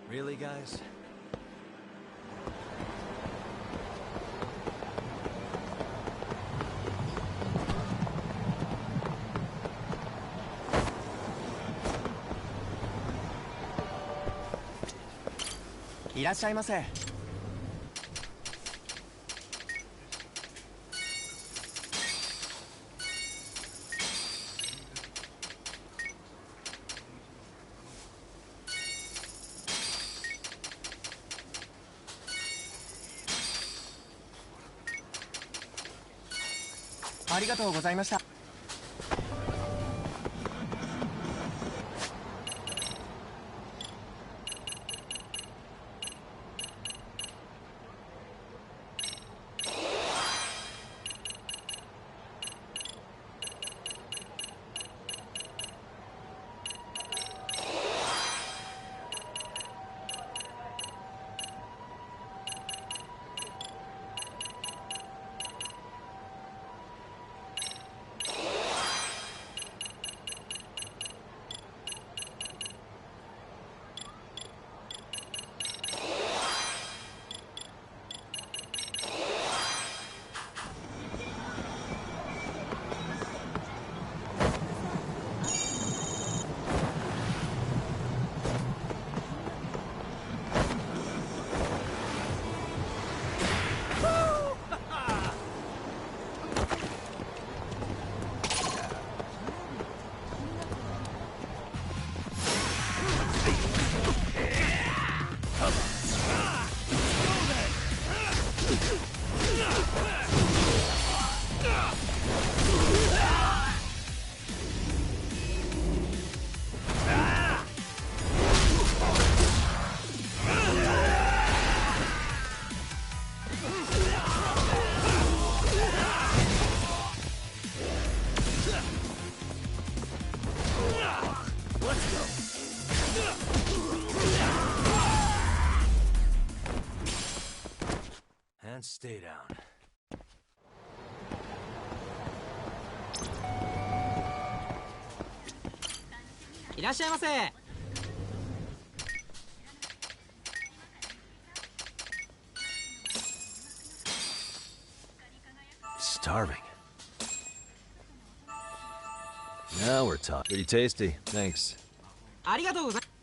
Really, guys?いらっしゃいませ。ありがとうございました。And stay down. いらっしゃいませ。Starving. Now we're talking. Pretty tasty. Thanks. ありがとうございます。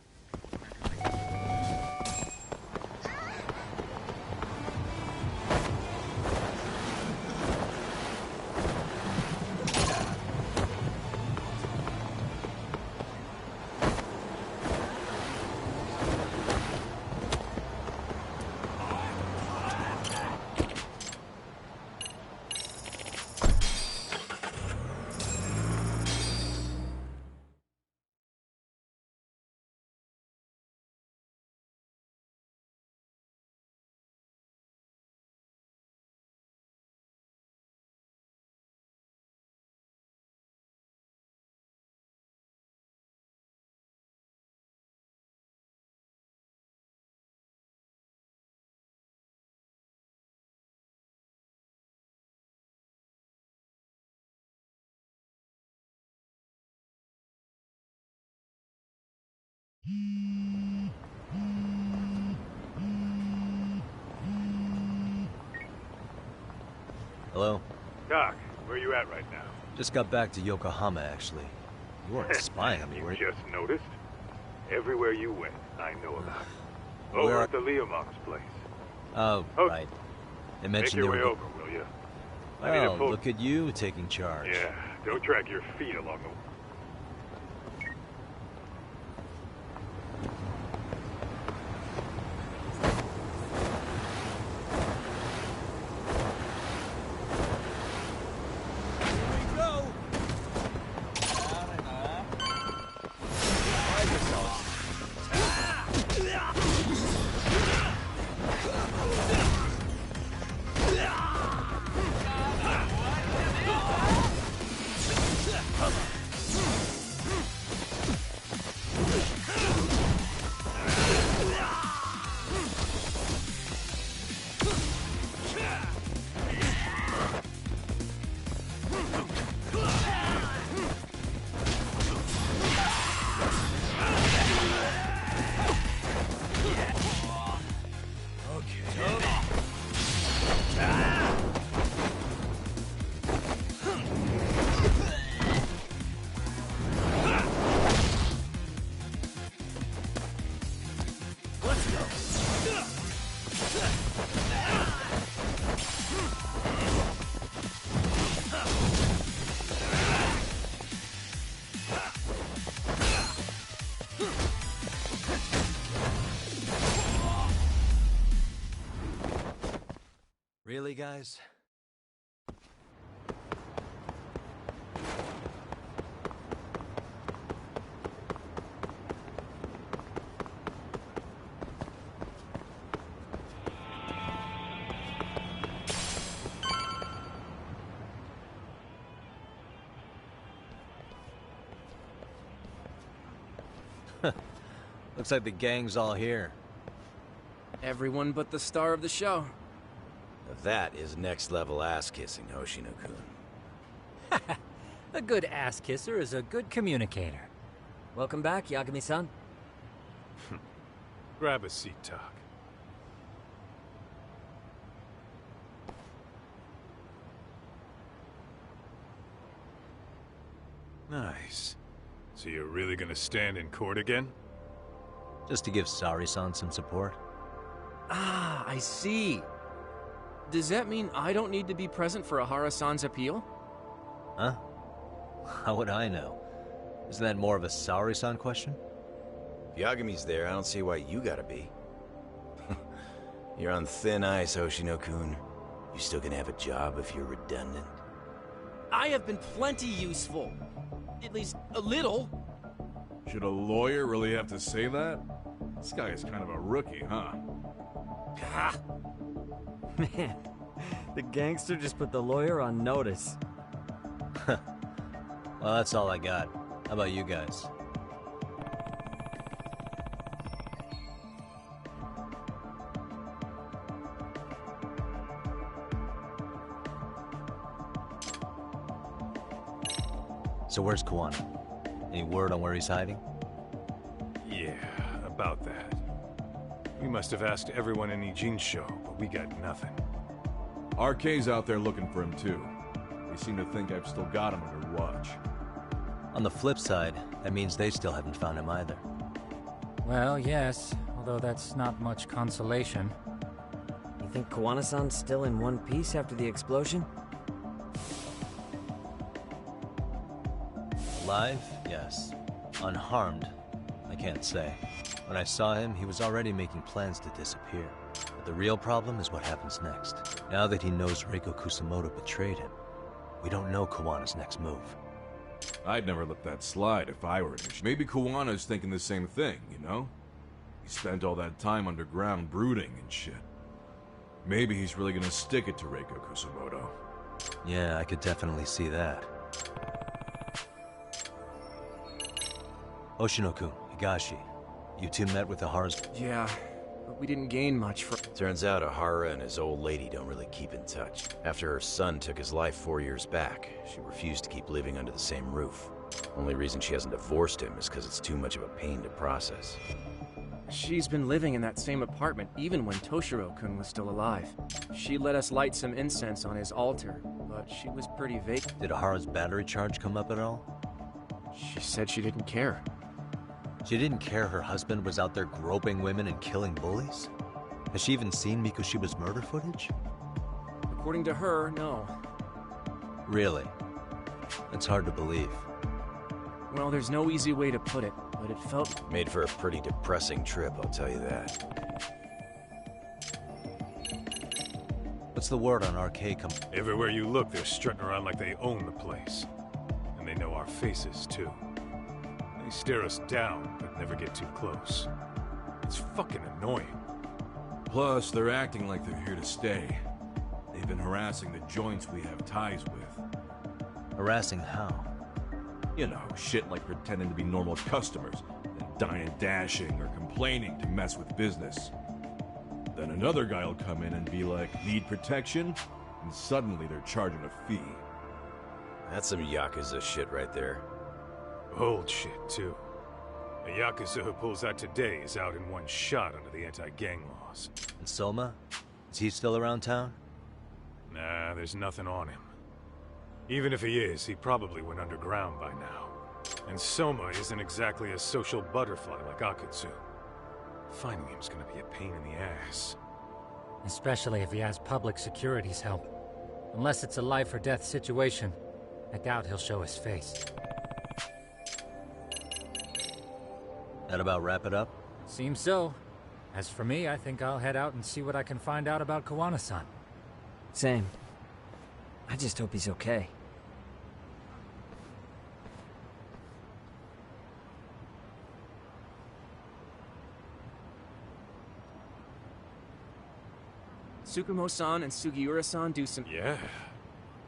Hello? Doc, where are you at right now? Just got back to Yokohama, actually. You weren't spying on me, were you? Just noticed? Everywhere you went, I know about it. Where Over are- at the Leomont's place. Oh, Oh. right. They Make mentioned your they way were... over, will you? I need Oh, a full... look at you taking charge. Yeah, don't drag your feet along the... Really, guys? Looks like the gang's all here. Everyone but the star of the show. That is next-level ass-kissing, Hoshino-kun. A good ass kisser is a good communicator. Welcome back, Yagami-san. Grab a seat, Tak. Nice. So you're really gonna stand in court again? Just to give Sari-san some support. Ah, I see. Does that mean I don't need to be present for Ahara-san's appeal? Huh? How would I know? Isn't that more of a Sari-san question? If Yagami's there, I don't see why you gotta be. You're on thin ice, Hoshino-kun. You still gonna have a job if you're redundant? I have been plenty useful. At least a little. Should a lawyer really have to say that? This guy is kind of a rookie, huh? Ah, Man, the gangster just put the lawyer on notice. Well, that's all I got. How about you guys? So where's Kawana? Any word on where he's hiding? Yeah, about that. We must have asked everyone in Ijincho, but we got nothing. RK's out there looking for him too. They seem to think I've still got him under watch. On the flip side, that means they still haven't found him either. Well, yes, although that's not much consolation. You think Kawana-san's still in one piece after the explosion? Alive? Yes. Unharmed? I can't say. When I saw him, he was already making plans to disappear. But the real problem is what happens next. Now that he knows Reiko Kusamoto betrayed him, we don't know Kawana's next move. I'd never let that slide if I were him. Maybe Kawana's thinking the same thing, you know? He spent all that time underground brooding and shit. Maybe he's really gonna stick it to Reiko Kusamoto. Yeah, I could definitely see that. Hoshino-kun, Higashi, you two met with Ahara's... yeah, but we didn't gain much from... Turns out Ahara and his old lady don't really keep in touch. After her son took his life 4 years back, she refused to keep living under the same roof. Only reason she hasn't divorced him is because it's too much of a pain to process. She's been living in that same apartment even when Toshiro-kun was still alive. She let us light some incense on his altar, but she was pretty vague. Did Ahara's battery charge come up at all? She said she didn't care. She didn't care her husband was out there groping women and killing bullies? Has she even seen Mikushiba's murder footage? According to her, no. Really? It's hard to believe. Well, there's no easy way to put it, but it felt... Made for a pretty depressing trip, I'll tell you that. What's the word on RK Everywhere you look, they're strutting around like they own the place. And they know our faces, too. They stare us down, but never get too close. It's fucking annoying. Plus, they're acting like they're here to stay. They've been harassing the joints we have ties with. Harassing how? You know, shit like pretending to be normal customers, and dying and dashing or complaining to mess with business. Then another guy will come in and be like, need protection? And suddenly they're charging a fee. That's some Yakuza shit right there. Old shit, too. A Yakuza who pulls out today is out in one shot under the anti-gang laws. And Soma? Is he still around town? Nah, there's nothing on him. Even if he is, he probably went underground by now. And Soma isn't exactly a social butterfly like Akutsu. Finding him's gonna be a pain in the ass. Especially if he has public security's help. Unless it's a life or death situation, I doubt he'll show his face. That about wrap it up? Seems so. As for me, I think I'll head out and see what I can find out about Kawana-san. Same. I just hope he's okay. Tsukumo-san and Sugiura-san do some... Yeah.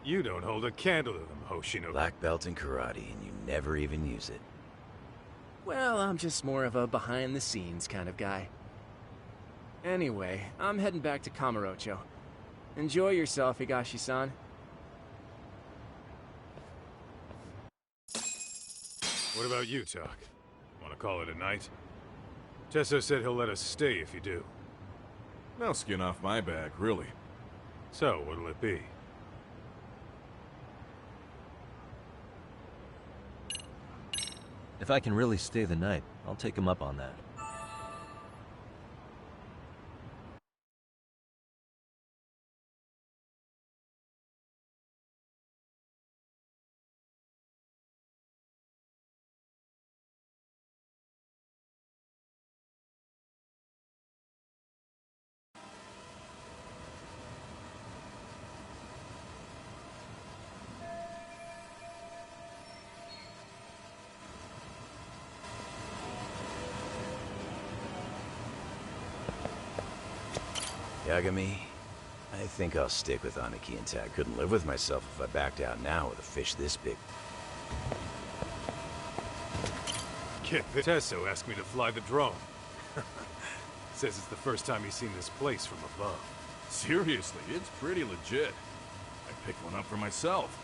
You don't hold a candle to them, Hoshino. Black belt in karate, and you never even use it. Well, I'm just more of a behind-the-scenes kind of guy. Anyway, I'm heading back to Kamurocho. Enjoy yourself, Higashi-san. What about you, Tak? Want to call it a night? Tesso said he'll let us stay if you do. No skin off my back, really. So, what'll it be? If I can really stay the night, I'll take him up on that. Yagami, I think I'll stick with Aniki and Tak. Couldn't live with myself if I backed out now with a fish this big. Kid, Tesso asked me to fly the drone. Says it's the first time he's seen this place from above. Seriously, it's pretty legit. I picked one up for myself.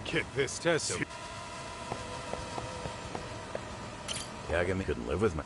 Kid, this Tesso... Yagami couldn't live with my...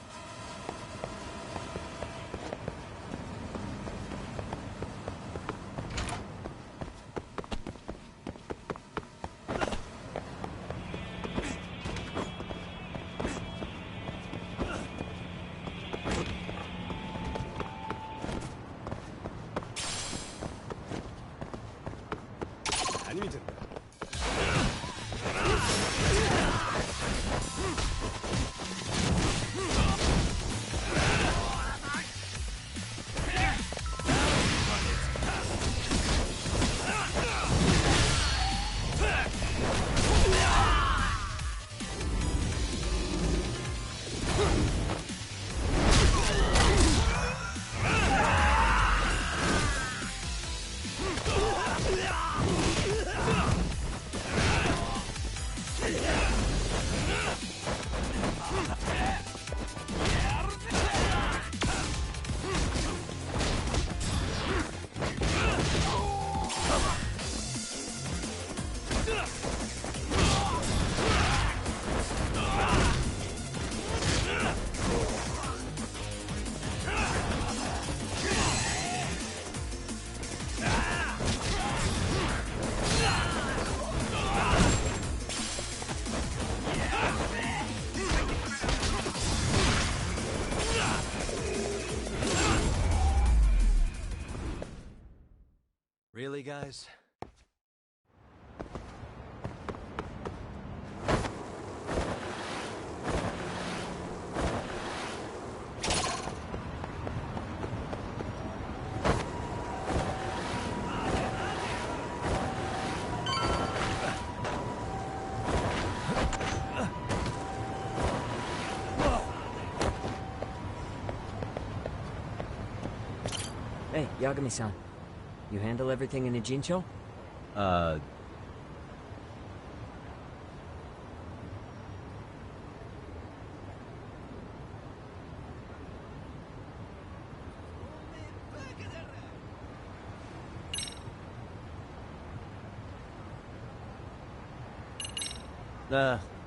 Really, guys? Hey, Yagami-san. You handle everything in a Jincho?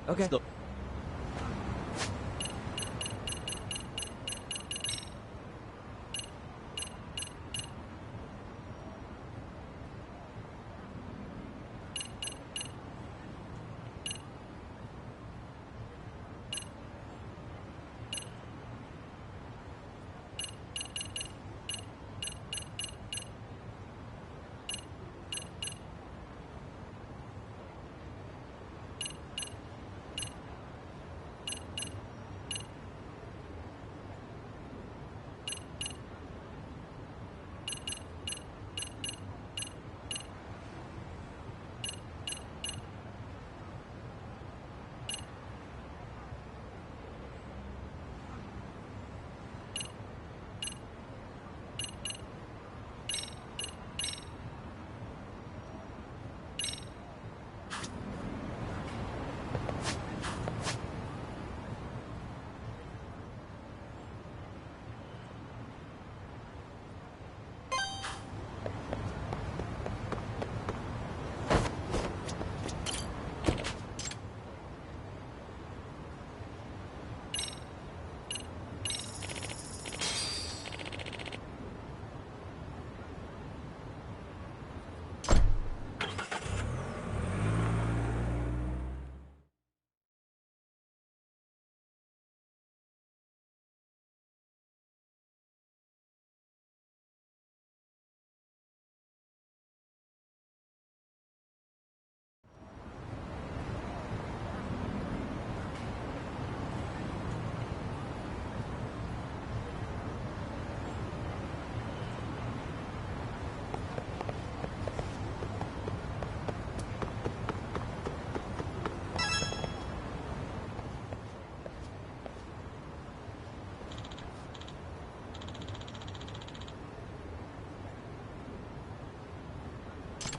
Okay. Still...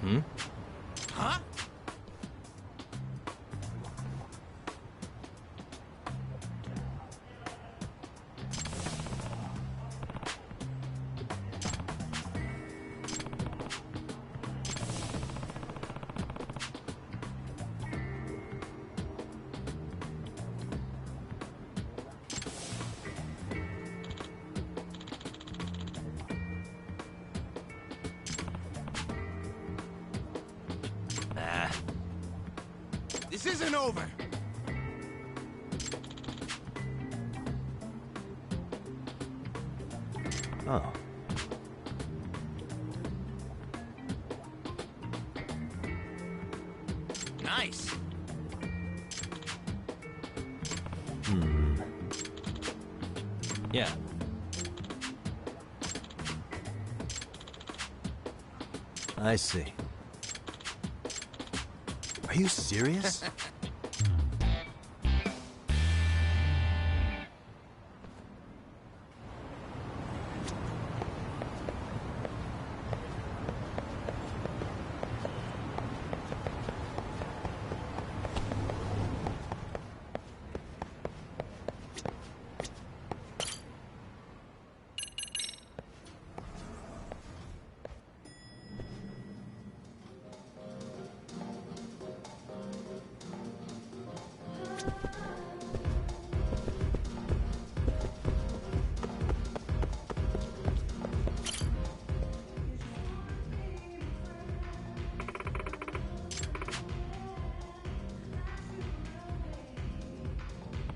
Hmm? Huh? Nah. This isn't over. Oh. Nice. Hmm. Yeah. I see. Are you serious?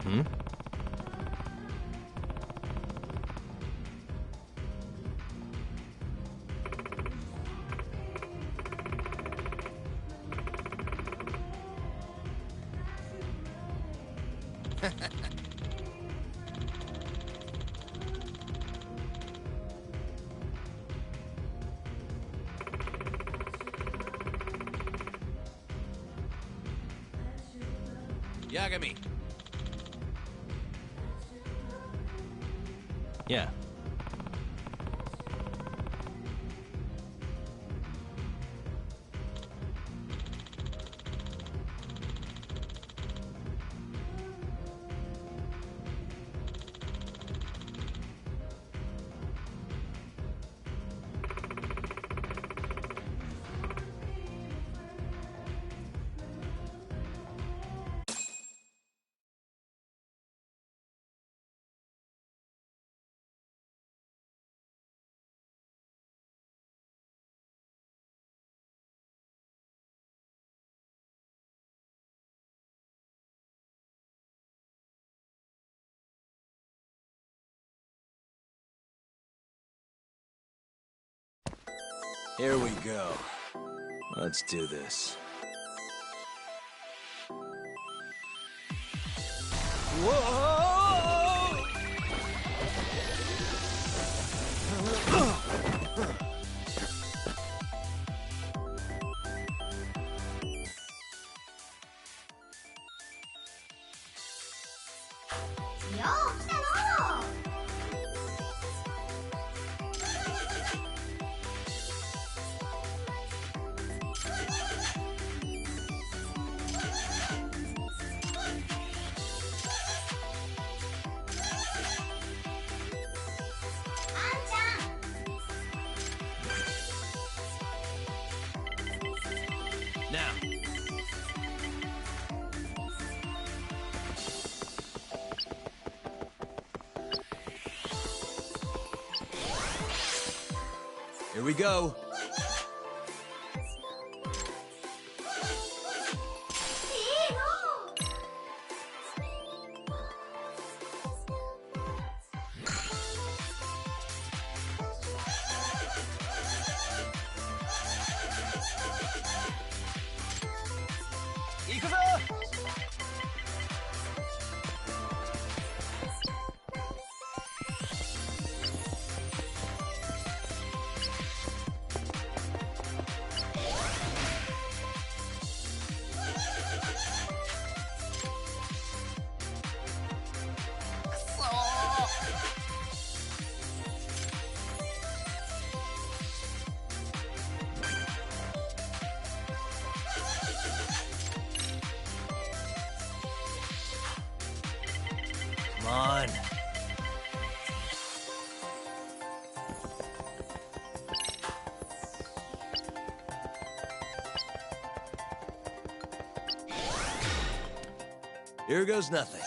Hmm? Yagami. Yeah. Here we go. Let's do this. Now. Here we go. on. Here goes nothing.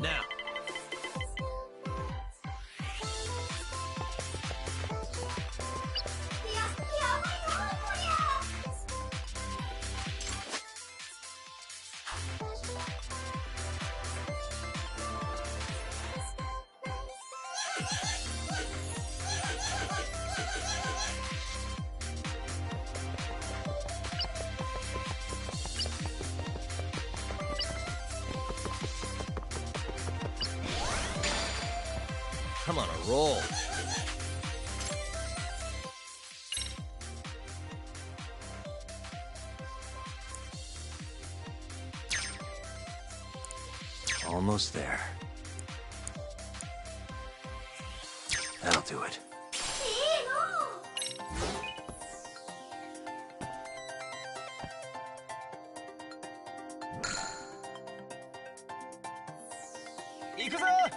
Now. I'm on a roll. Almost there. That'll do it. Come on.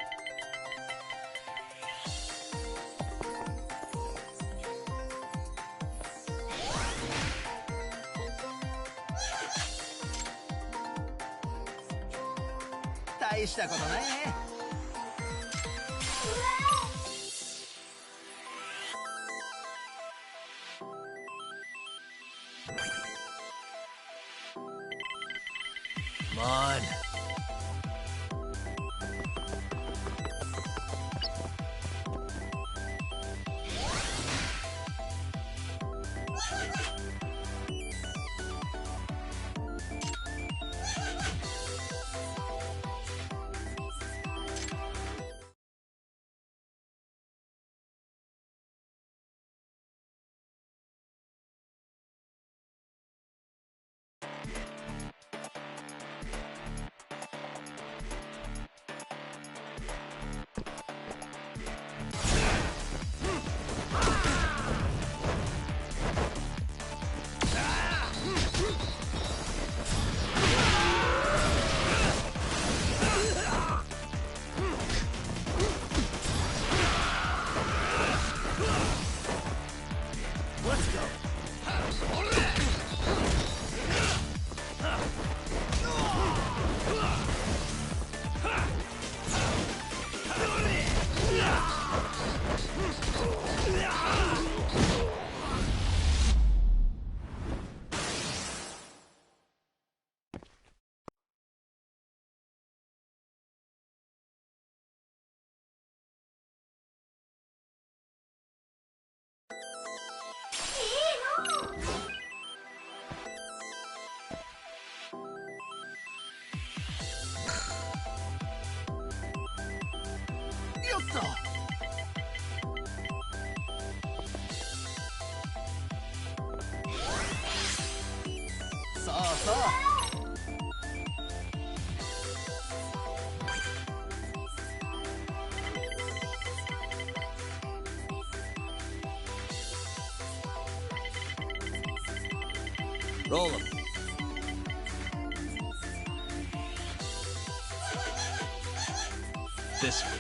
Roll him. This way.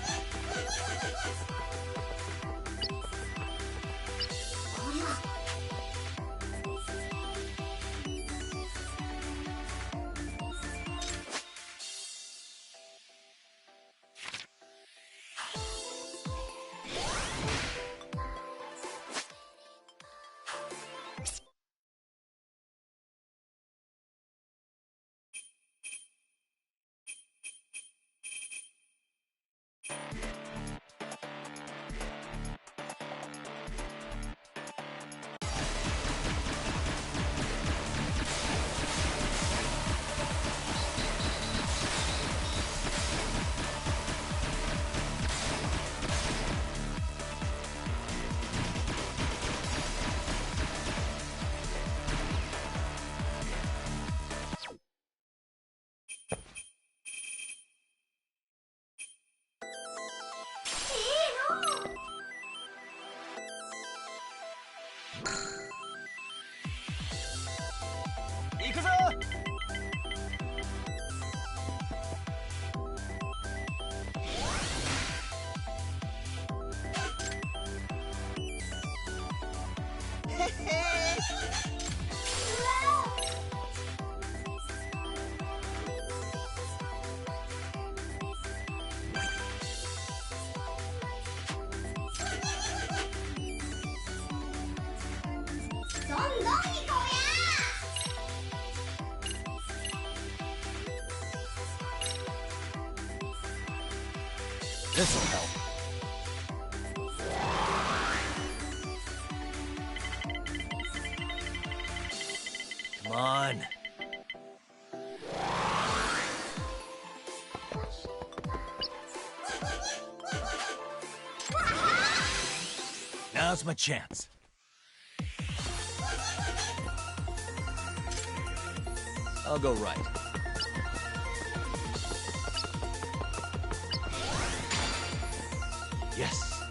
This'll help. Come on. Now's my chance. I'll go right. Yes.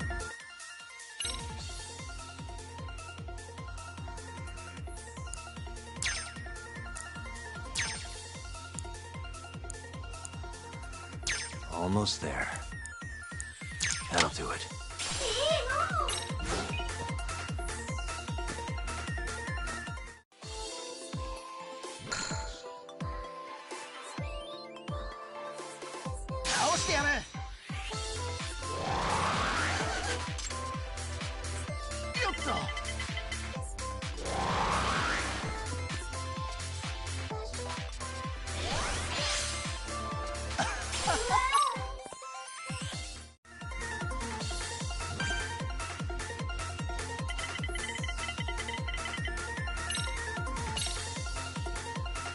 Almost there. That'll do it.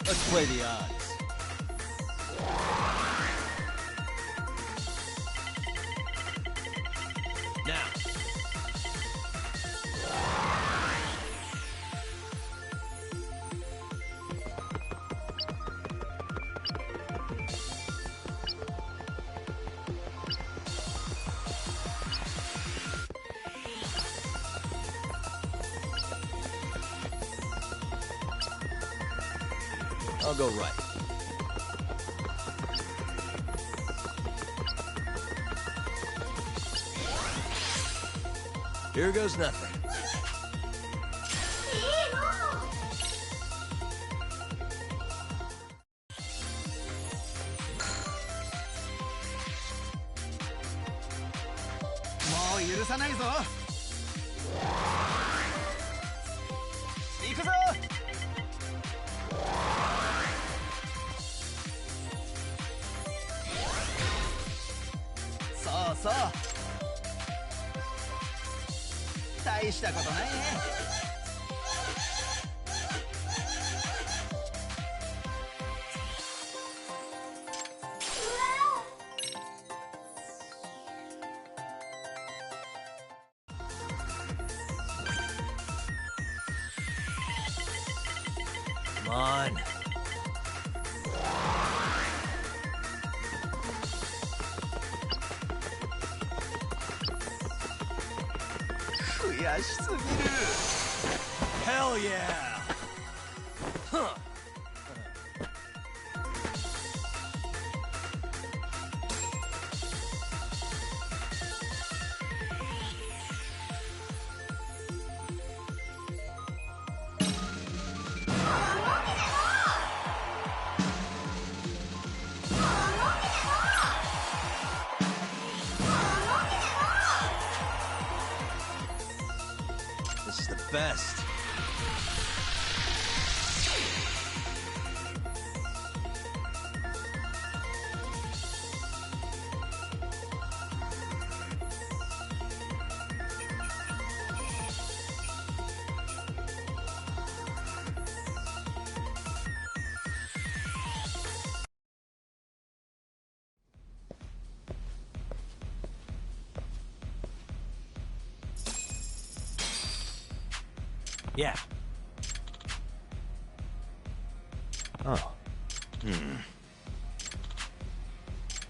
Let's play the odds. Now. I'll go right. Here goes nothing. on. Hell yeah! Huh. This is the best. Yeah. Oh.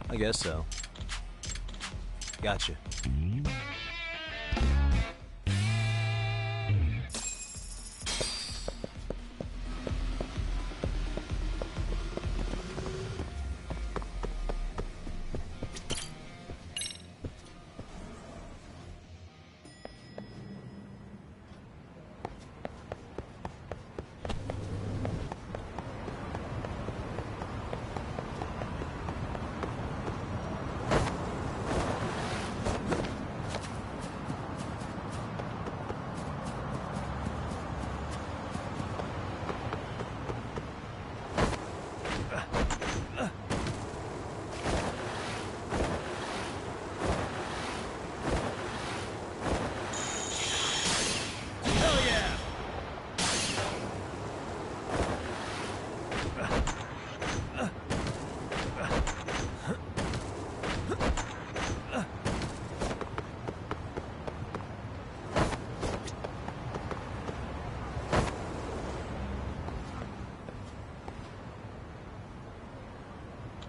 I guess so. Gotcha.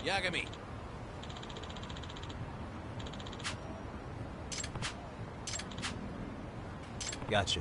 Yagami. Gotcha.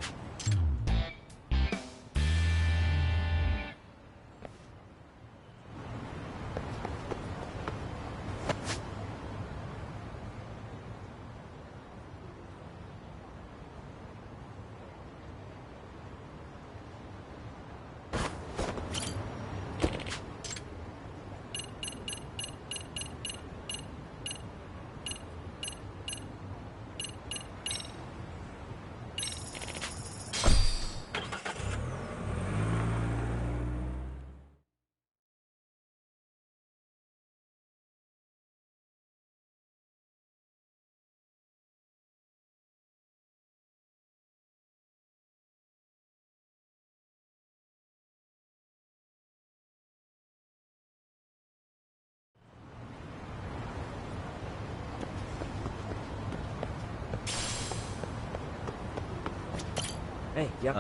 Hey, yep.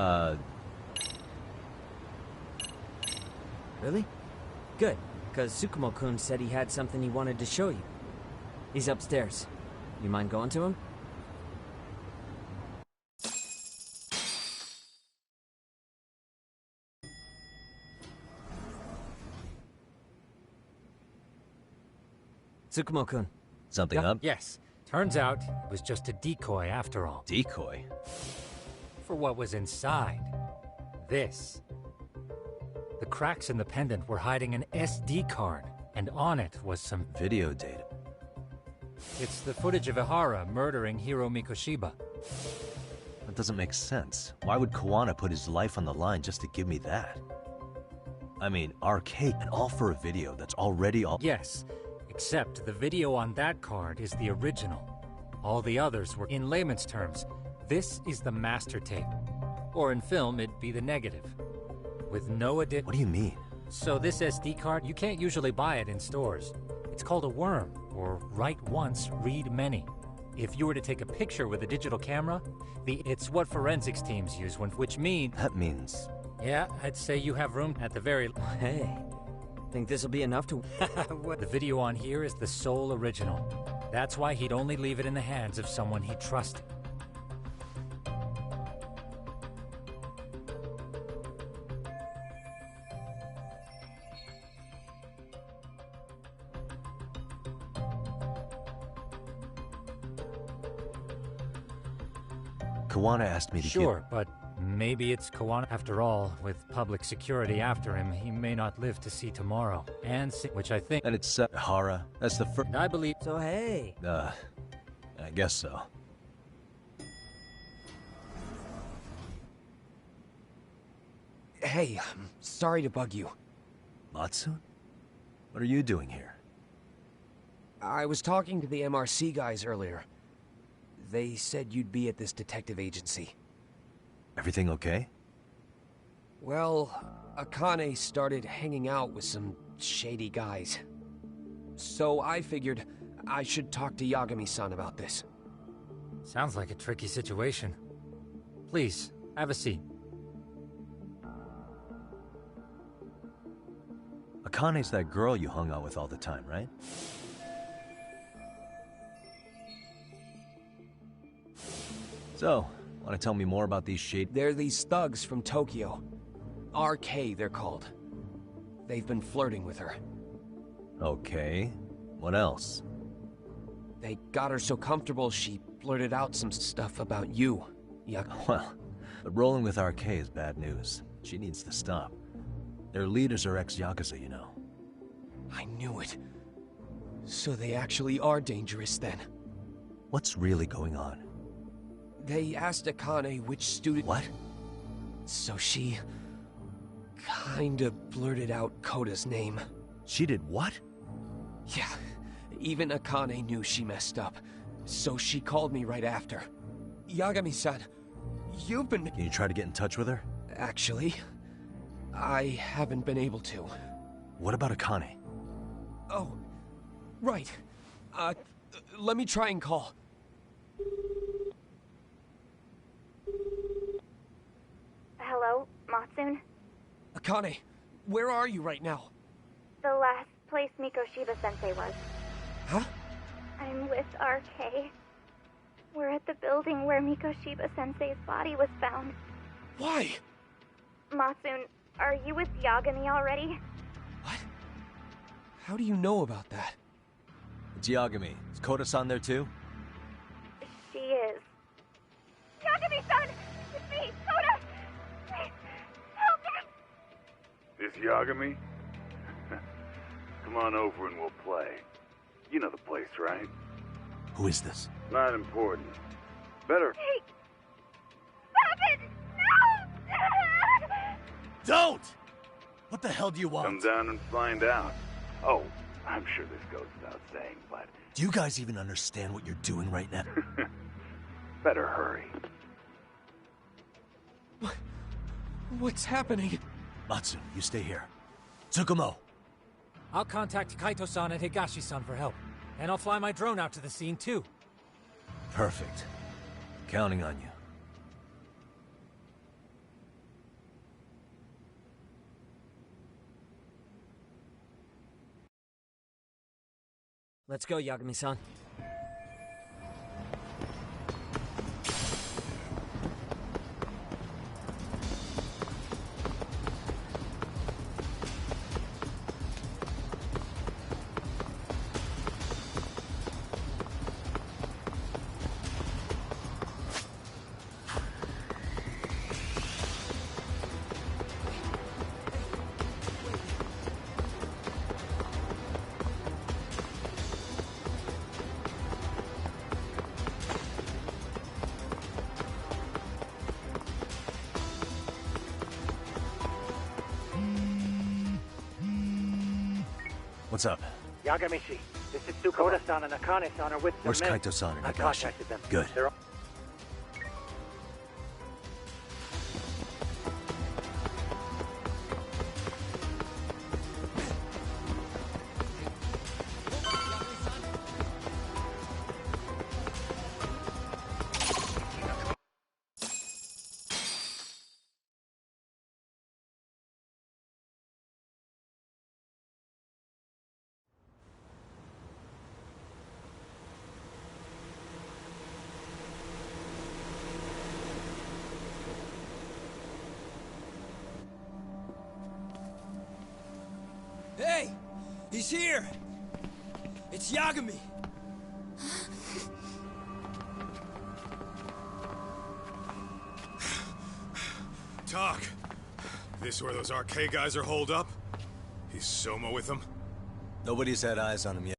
Really? Good, because Tsukumo-kun said he had something he wanted to show you. He's upstairs. You mind going to him? Tsukumo-kun. Something up? Yes. Turns out it was just a decoy after all. Decoy? For what was inside. This. The cracks in the pendant were hiding an SD card, and on it was some Video data. It's the footage of Ihara murdering Hiro Mikoshiba. That doesn't make sense. Why would Kawana put his life on the line just to give me that? I mean, arcade, and all for a video that's already all— Yes, except the video on that card is the original. All the others were, in layman's terms, this is the master tape. Or in film, it'd be the negative. With no edit. What do you mean? So this SD card, you can't usually buy it in stores. It's called a worm, or write once, read many. If you were to take a picture with a digital camera, it's what forensics teams use, which means— That means Yeah, I'd say you have room at the very... Hey, think this'll be enough to... The video on here is the sole original. That's why he'd only leave it in the hands of someone he trusted. Kawana asked me to Sure, but maybe it's Kawana. After all, with public security after him, he may not live to see tomorrow. And which I think... And it's Hara. That's the first... And I believe... So hey, I guess so. Hey, I'm sorry to bug you. Matsune? What are you doing here? I was talking to the MRC guys earlier. They said you'd be at this detective agency. Everything okay? Well, Akane started hanging out with some shady guys. So I figured I should talk to Yagami-san about this. Sounds like a tricky situation. Please, have a seat. Akane's that girl you hung out with all the time, right? So, want to tell me more about these They're these thugs from Tokyo. RK, they're called. They've been flirting with her. Okay. What else? They got her so comfortable she blurted out some stuff about you, Well, but rolling with RK is bad news. She needs to stop. Their leaders are ex-Yakuza, you know. I knew it. So they actually are dangerous then. What's really going on? They asked Akane which student... What? So she... kinda blurted out Koda's name. She did what? Yeah, even Akane knew she messed up. So she called me right after. Yagami-san, you've been... Can you try to get in touch with her? Actually, I haven't been able to. What about Akane? Oh, right. Let me try and call. Hello, Matsune? Akane, where are you right now? The last place Mikoshiba-sensei was. Huh? I'm with RK. We're at the building where Mikoshiba-sensei's body was found. Why? Matsune, are you with Yagami already? What? How do you know about that? It's Yagami. Is Koda-san there too? She is. Yagami-san! It's me, Koda! Please, help me! This Yagami? Come on over and we'll play. You know the place, right? Who is this? Not important. Better... Hey! Stop it! No! Don't! What the hell do you want? Come down and find out. Oh, I'm sure this goes without saying, but... Do you guys even understand what you're doing right now? Better hurry. What's happening? Matsune, you stay here. Tsukumo! I'll contact Kaito-san and Higashi-san for help. And I'll fly my drone out to the scene, too. Perfect. Counting on you. let's go, Yagami-san. What's up? Yagami-shi, this is Koda-san and Akane-san are with some Where's men. Kaito-san and I Higashi? contacted them. Good. They're He's here! It's Yagami! Talk. This where those RK guys are holed up? He's Soma with them? Nobody's had eyes on him yet.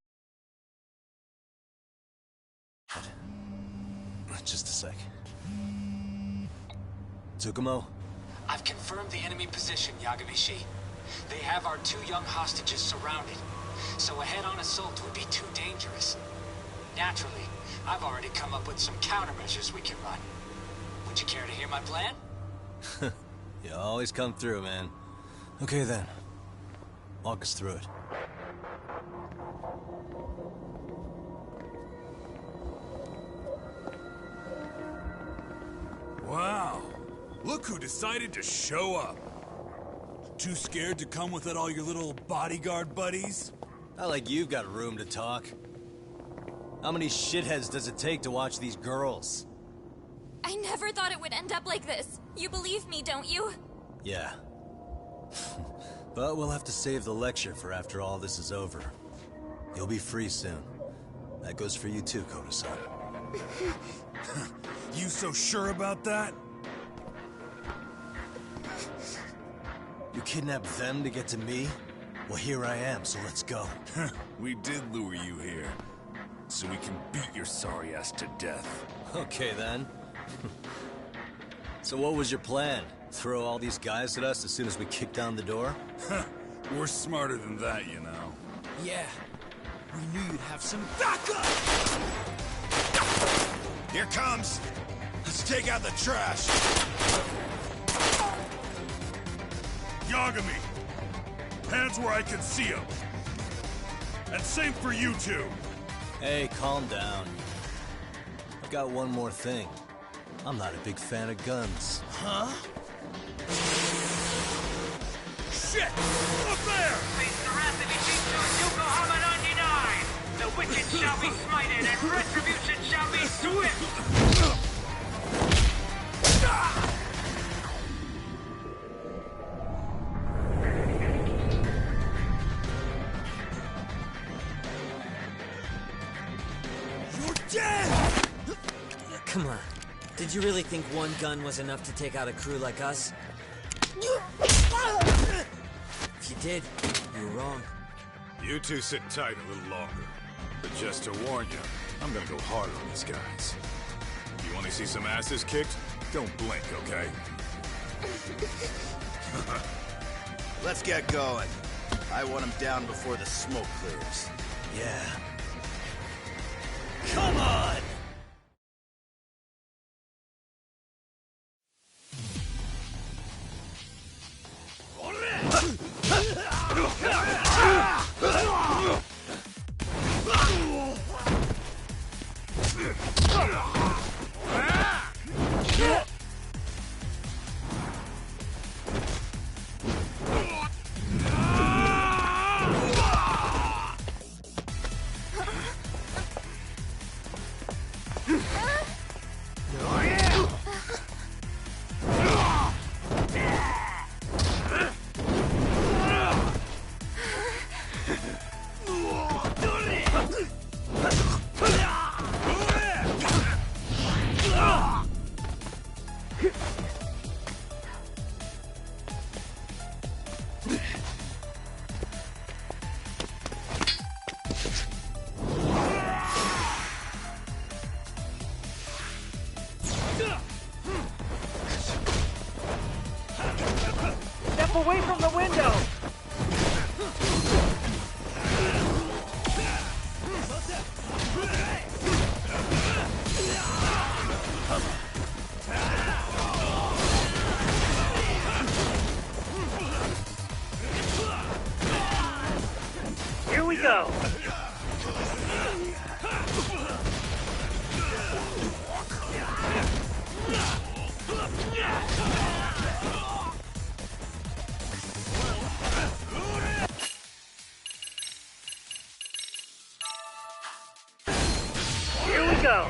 Just a sec. Tsukumo? I've confirmed the enemy position, Yagami-shi. They have our 2 young hostages surrounded, so a head-on assault would be too dangerous. Naturally, I've already come up with some countermeasures we can run. Would you care to hear my plan? You always come through, man. Okay then. Walk us through it. Wow. Look who decided to show up. Too scared to come without all your little bodyguard buddies? Not like you've got room to talk. How many shitheads does it take to watch these girls? I never thought it would end up like this. You believe me, don't you? Yeah. But we'll have to save the lecture for after all this is over. You'll be free soon. That goes for you too, Koda-san. You so sure about that? You kidnapped them to get to me? Well, here I am, so let's go. We did lure you here, so we can beat your sorry ass to death. Okay, then. So what was your plan? Throw all these guys at us as soon as we kick down the door? We're smarter than that, you know. Yeah. We knew you'd have some backup! Here comes! Let's take out the trash! Yagami! Hands where I can see them! And same for you two! Hey, calm down. I've got one more thing. I'm not a big fan of guns. Huh? Shit! Up there! Face the wrath of Ijincho Yokohama 99! The wicked shall be smited and retribution shall be swift! Come on. Did you really think one gun was enough to take out a crew like us? If you did, you were wrong. You two sit tight a little longer. But just to warn you, I'm gonna go hard on these guys. You want to see some asses kicked? Don't blink, okay? Let's get going. I want them down before the smoke clears. Yeah. Come on! Away from the window! Here we go! Go.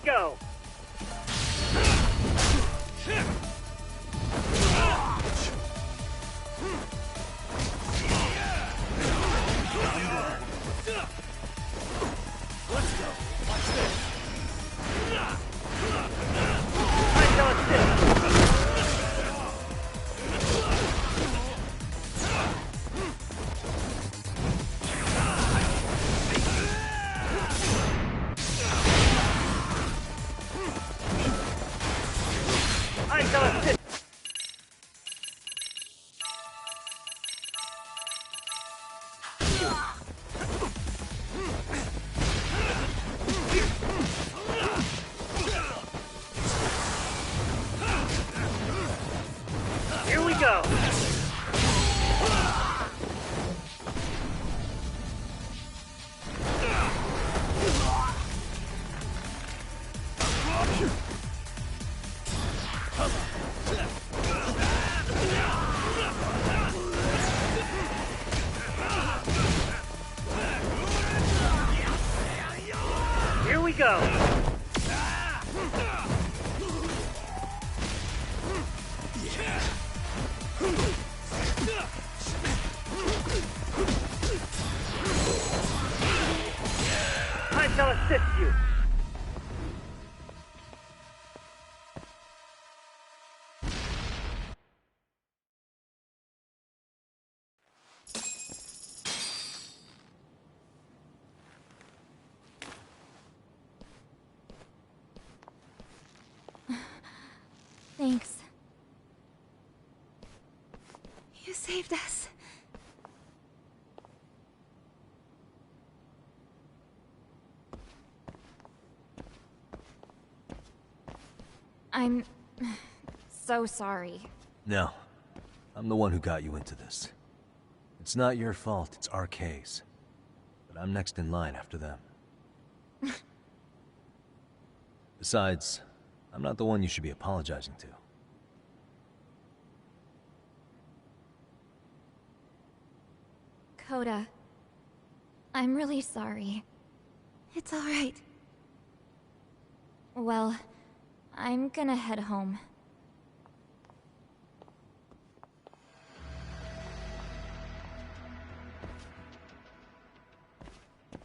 go! Let's go. Watch this. Here we go! Here we go! I shall assist you. Thanks. You saved us. I'm so sorry. No. I'm the one who got you into this. It's not your fault, it's RK's. But I'm next in line after them. Besides, I'm not the one you should be apologizing to. Coda, I'm really sorry. It's all right. Well, I'm gonna head home.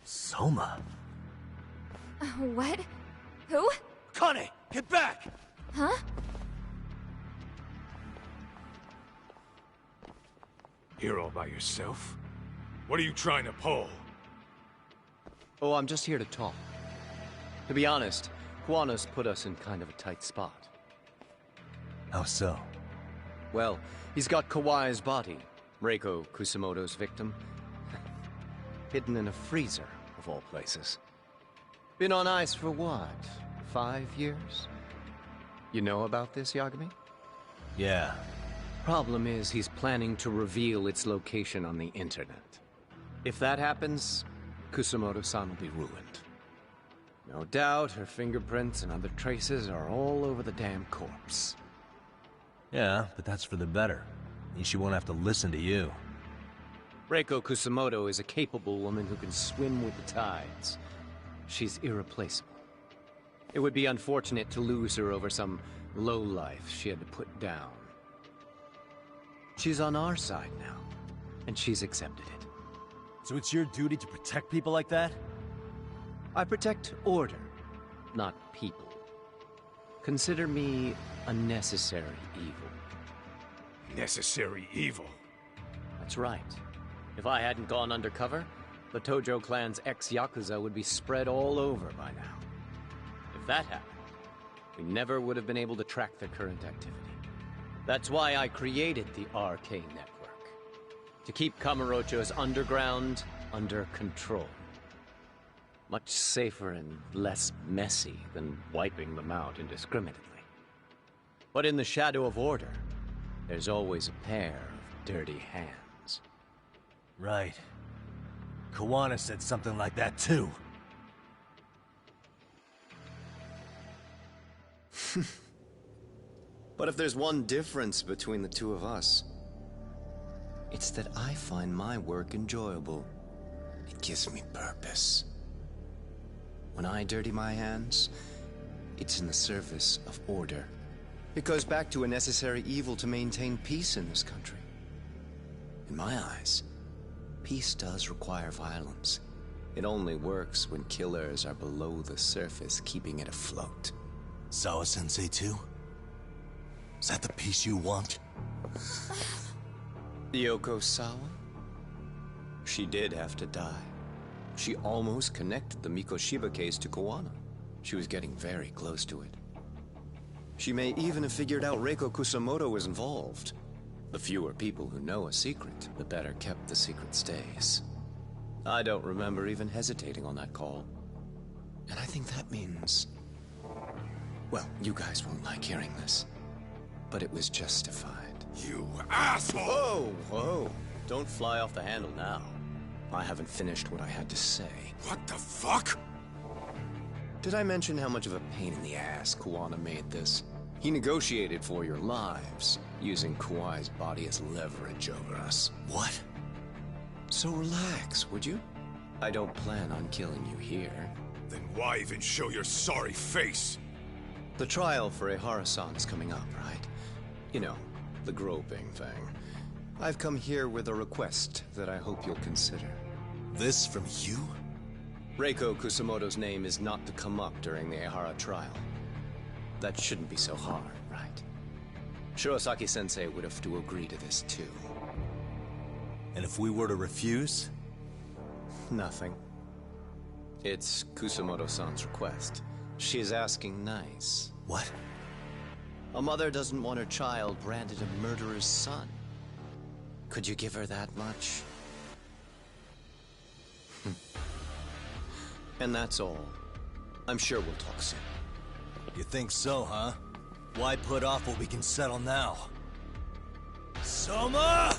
Soma? What? Who? Kane, get back! Huh? Here all by yourself? What are you trying to pull? Oh, I'm just here to talk. To be honest, Kuwano's put us in kind of a tight spot. How so? Well, he's got Kawai's body, Reiko Kusamoto's victim, hidden in a freezer, of all places. Been on ice for what, 5 years? You know about this, Yagami? Yeah. Problem is, he's planning to reveal its location on the internet. If that happens, Kusamoto-san will be ruined. No doubt her fingerprints and other traces are all over the damn corpse. Yeah, but that's for the better. Means she won't have to listen to you. Reiko Kusamoto is a capable woman who can swim with the tides. She's irreplaceable. It would be unfortunate to lose her over some lowlife she had to put down. She's on our side now, and she's accepted it. So it's your duty to protect people like that? I protect order, not people. Consider me a necessary evil. Necessary evil? That's right. If I hadn't gone undercover, the Tojo clan's ex-Yakuza would be spread all over by now. If that happened, we never would have been able to track their current activity. That's why I created the RK Network. To keep Kamurocho's underground under control. Much safer and less messy than wiping them out indiscriminately. But in the shadow of order, there's always a pair of dirty hands. Right. Kuwana said something like that too. But if there's one difference between the two of us, it's that I find my work enjoyable. It gives me purpose. When I dirty my hands, It's in the service of order. It goes back to a necessary evil to maintain peace in this country. In my eyes, peace does require violence. It only works when killers are below the surface, keeping it afloat. Sawa-sensei too? Is that the peace you want? Yoko Sawa? She did have to die. She almost connected the Mikoshiba case to Koano. She was getting very close to it. She may even have figured out Reiko Kusamoto was involved. The fewer people who know a secret, the better kept the secret stays. I don't remember even hesitating on that call. And I think that means... well, you guys won't like hearing this, but it was justified. You asshole! Whoa, whoa. Don't fly off the handle now. I haven't finished what I had to say. What the fuck? Did I mention how much of a pain in the ass Kuwana made this? He negotiated for your lives, using Kuai's body as leverage over us. What? So relax, would you? I don't plan on killing you here. Then why even show your sorry face? The trial for Ehara-san is coming up, right? You know, the groping thing. I've come here with a request that I hope you'll consider. This from you? Reiko Kusamoto's name is not to come up during the Ehara trial. That shouldn't be so hard, right? Shirosaki-sensei would have to agree to this too. And if we were to refuse? Nothing. It's Kusamoto-san's request. She's asking nice. What? A mother doesn't want her child branded a murderer's son. Could you give her that much? And that's all. I'm sure we'll talk soon. You think so, huh? Why put off what we can settle now? Soma!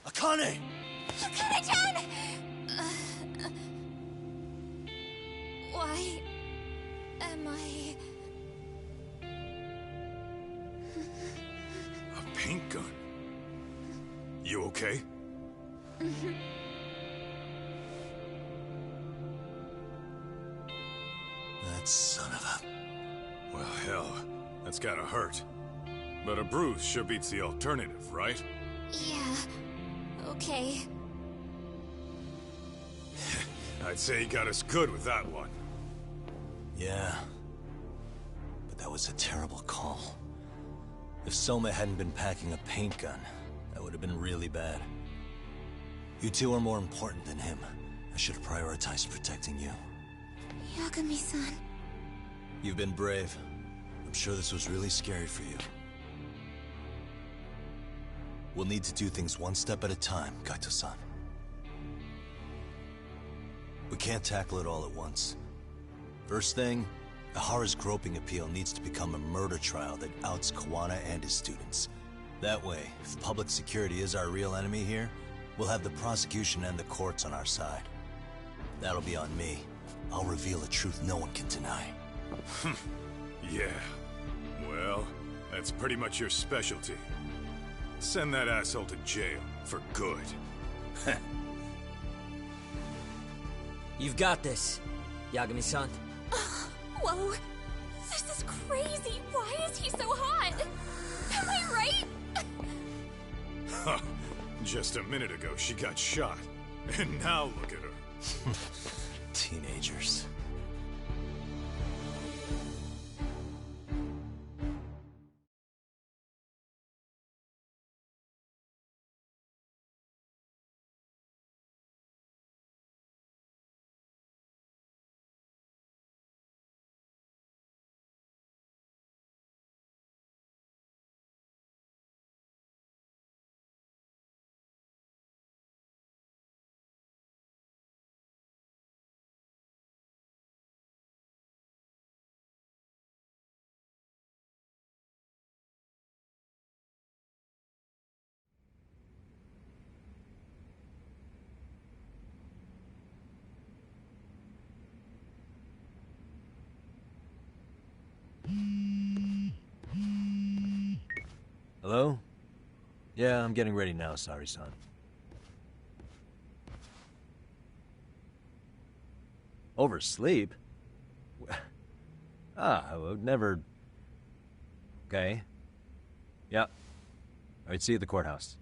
Akane! Akane-chan! Why am I... A paint gun? You okay? That son of a... Well, hell, that's gotta hurt. But a bruise sure beats the alternative, right? Yeah. Okay. I'd say he got us good with that one. Yeah. But that was a terrible call. If Soma hadn't been packing a paint gun, that would have been really bad. You two are more important than him. I should have prioritized protecting you. Yagami-san. You've been brave. I'm sure this was really scary for you. We'll need to do things one step at a time, Kaito-san. We can't tackle it all at once. First thing, Ehara's groping appeal needs to become a murder trial that outs Kawana and his students. That way, if public security is our real enemy here, we'll have the prosecution and the courts on our side. That'll be on me. I'll reveal a truth no one can deny. Yeah. Well, that's pretty much your specialty. Send that asshole to jail, for good. You've got this, Yagami-san. Whoa. This is crazy. Why is he so hot? Am I right? Huh. Just a minute ago, she got shot. And now look at her. Teenagers. Hello? Yeah, I'm getting ready now, Sari-san. Oversleep? I would never... Okay. Yeah. Alright, see you at the courthouse.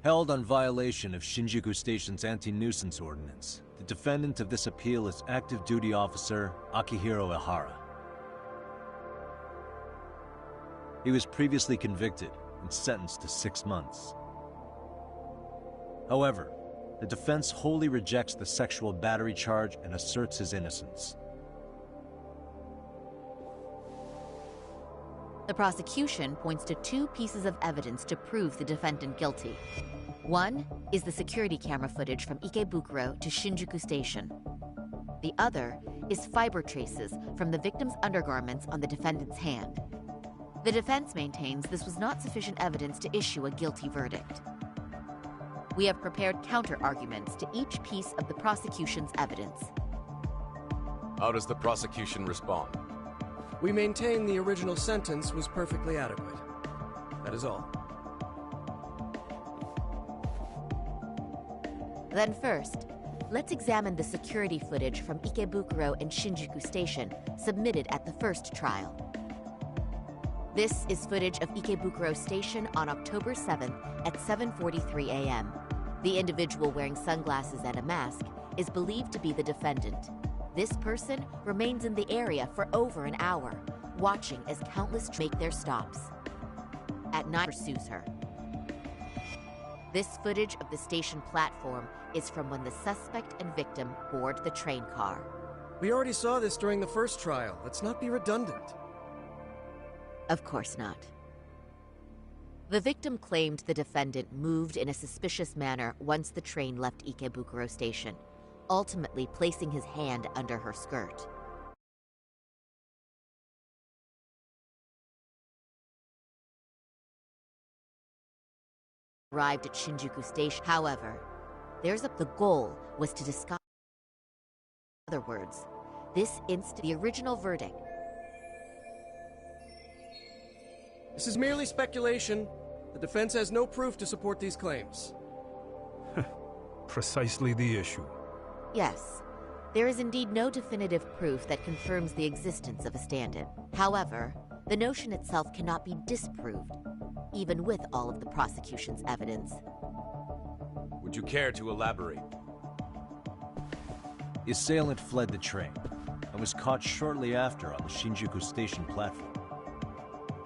Held on violation of Shinjuku Station's anti-nuisance ordinance, the defendant of this appeal is active duty officer Akihiro Ihara. He was previously convicted and sentenced to 6 months. However, the defense wholly rejects the sexual battery charge and asserts his innocence. The prosecution points to 2 pieces of evidence to prove the defendant guilty. One is the security camera footage from Ikebukuro to Shinjuku Station. The other is fiber traces from the victim's undergarments on the defendant's hand. The defense maintains this was not sufficient evidence to issue a guilty verdict. We have prepared counter-arguments to each piece of the prosecution's evidence. How does the prosecution respond? We maintain the original sentence was perfectly adequate. That is all. Then first, let's examine the security footage from Ikebukuro and Shinjuku Station submitted at the first trial. This is footage of Ikebukuro Station on October 7th at 7:43 a.m. The individual wearing sunglasses and a mask is believed to be the defendant. This person remains in the area for over an hour, watching as countless make their stops. At night, pursues her. This footage of the station platform is from when the suspect and victim board the train car. We already saw this during the first trial. Let's not be redundant. Of course not. The victim claimed the defendant moved in a suspicious manner once the train left Ikebukuro Station, ultimately placing his hand under her skirt. Arrived at Shinjuku Station. However, the goal was to disguise. In other words, the original verdict. This is merely speculation. The defense has no proof to support these claims. Precisely the issue. Yes, there is indeed no definitive proof that confirms the existence of a stand-in. However, the notion itself cannot be disproved, even with all of the prosecution's evidence. Would you care to elaborate? The assailant fled the train and was caught shortly after on the Shinjuku Station platform.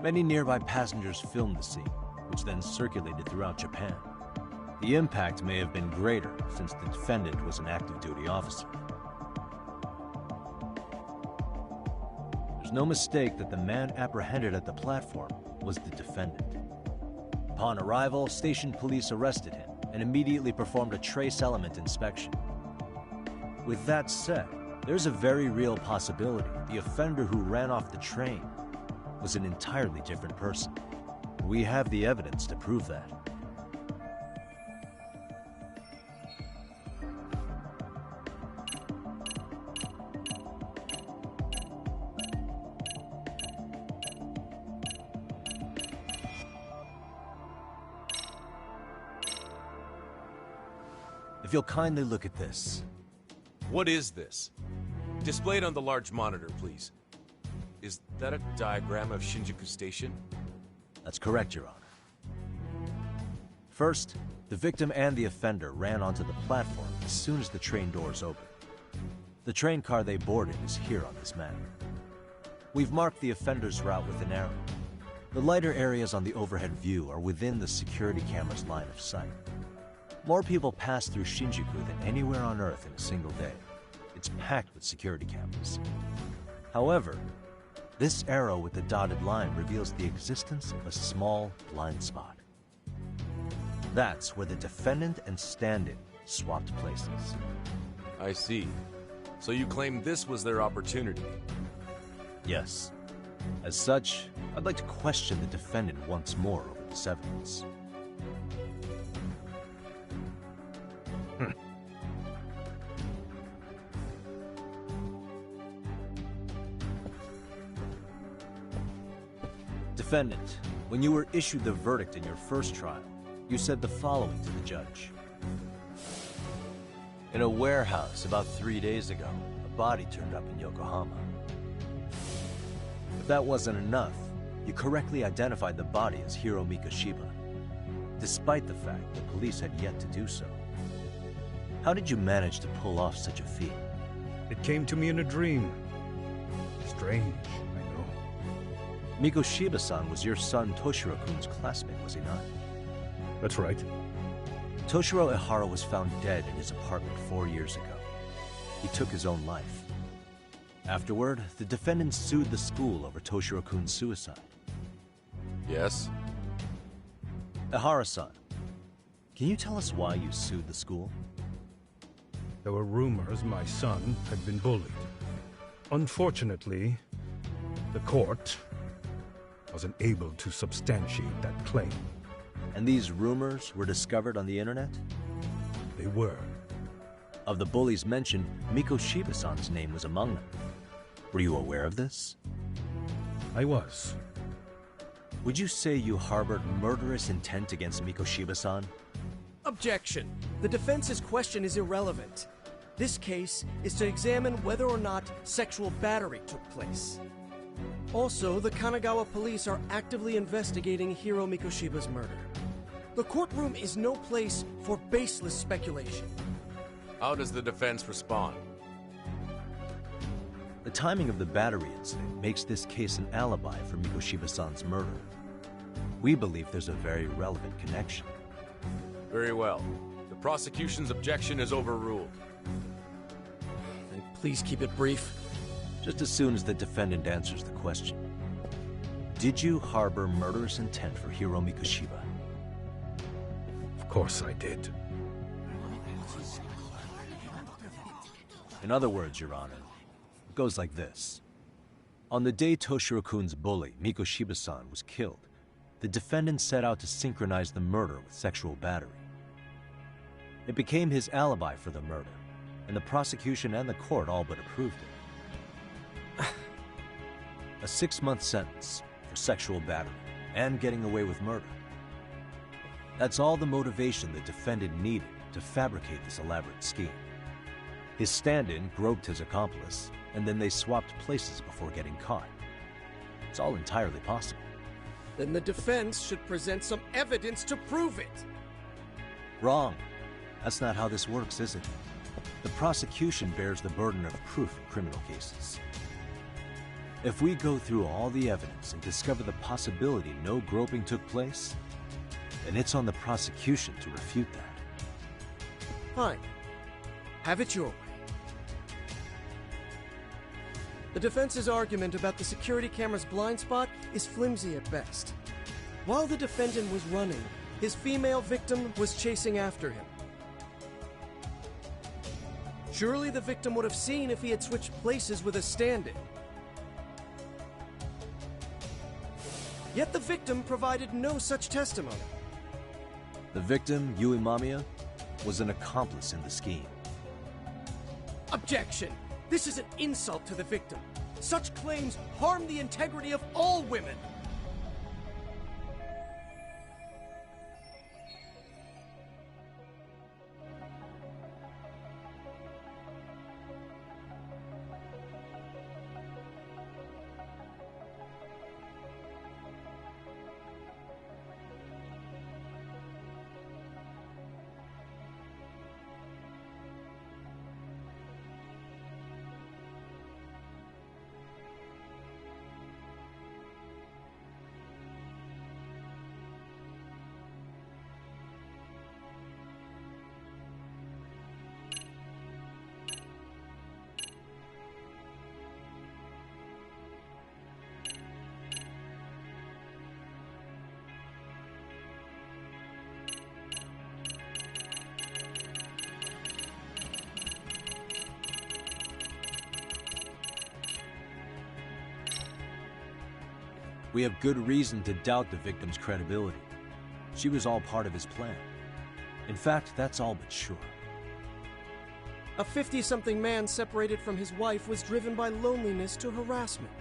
Many nearby passengers filmed the scene, which then circulated throughout Japan. The impact may have been greater since the defendant was an active duty officer. There's no mistake that the man apprehended at the platform was the defendant. Upon arrival, station police arrested him and immediately performed a trace element inspection. With that said, there's a very real possibility the offender who ran off the train was an entirely different person. We have the evidence to prove that. If you'll kindly look at this. What is this? Displayed on the large monitor, please. Is that a diagram of Shinjuku Station? That's correct, Your Honor. First, the victim and the offender ran onto the platform as soon as the train doors opened. The train car they boarded is here on this map. We've marked the offender's route with an arrow. The lighter areas on the overhead view are within the security camera's line of sight. More people pass through Shinjuku than anywhere on Earth in a single day. It's packed with security cameras. However, this arrow with the dotted line reveals the existence of a small blind spot. That's where the defendant and stand-in swapped places. I see. So you claim this was their opportunity? Yes. As such, I'd like to question the defendant once more over this evidence. Defendant, when you were issued the verdict in your first trial, you said the following to the judge. In a warehouse about 3 days ago, a body turned up in Yokohama. If that wasn't enough, you correctly identified the body as Hiro Mikoshiba, despite the fact the police had yet to do so. How did you manage to pull off such a feat? It came to me in a dream. Strange, I know. Mikoshiba-san was your son Toshiro-kun's classmate, was he not? That's right. Toshiro Ihara was found dead in his apartment 4 years ago. He took his own life. Afterward, the defendant sued the school over Toshiro-kun's suicide. Yes? Ihara-san, can you tell us why you sued the school? There were rumors my son had been bullied. Unfortunately, the court wasn't able to substantiate that claim. And these rumors were discovered on the internet? They were. Of the bullies mentioned, Mikoshiba-san's name was among them. Were you aware of this? I was. Would you say you harbored murderous intent against Mikoshiba-san? Objection. The defense's question is irrelevant. This case is to examine whether or not sexual battery took place. Also, the Kanagawa police are actively investigating Hiro Mikoshiba's murder. The courtroom is no place for baseless speculation. How does the defense respond? The timing of the battery incident makes this case an alibi for Mikoshiba-san's murder. We believe there's a very relevant connection. Very well. The prosecution's objection is overruled. Then please keep it brief. Just as soon as the defendant answers the question. Did you harbor murderous intent for Hiro Mikoshiba? Of course I did. In other words, Your Honor, it goes like this. On the day Toshiro-kun's bully, Mikoshiba-san, was killed, the defendant set out to synchronize the murder with sexual battery. It became his alibi for the murder, and the prosecution and the court all but approved it. A 6-month sentence for sexual battery and getting away with murder. That's all the motivation the defendant needed to fabricate this elaborate scheme. His stand-in groped his accomplice, and then they swapped places before getting caught. It's all entirely possible. Then the defense should present some evidence to prove it. Wrong. That's not how this works, is it? The prosecution bears the burden of proof in criminal cases. If we go through all the evidence and discover the possibility no groping took place, then it's on the prosecution to refute that. Fine. Have it your way. The defense's argument about the security camera's blind spot is flimsy at best. While the defendant was running, his female victim was chasing after him. Surely the victim would have seen if he had switched places with a stand-in. Yet the victim provided no such testimony. The victim, Yui Mamiya, was an accomplice in the scheme. Objection! This is an insult to the victim. Such claims harm the integrity of all women. We have good reason to doubt the victim's credibility. She was all part of his plan. In fact, that's all but sure. A 50-something man separated from his wife was driven by loneliness to harassment.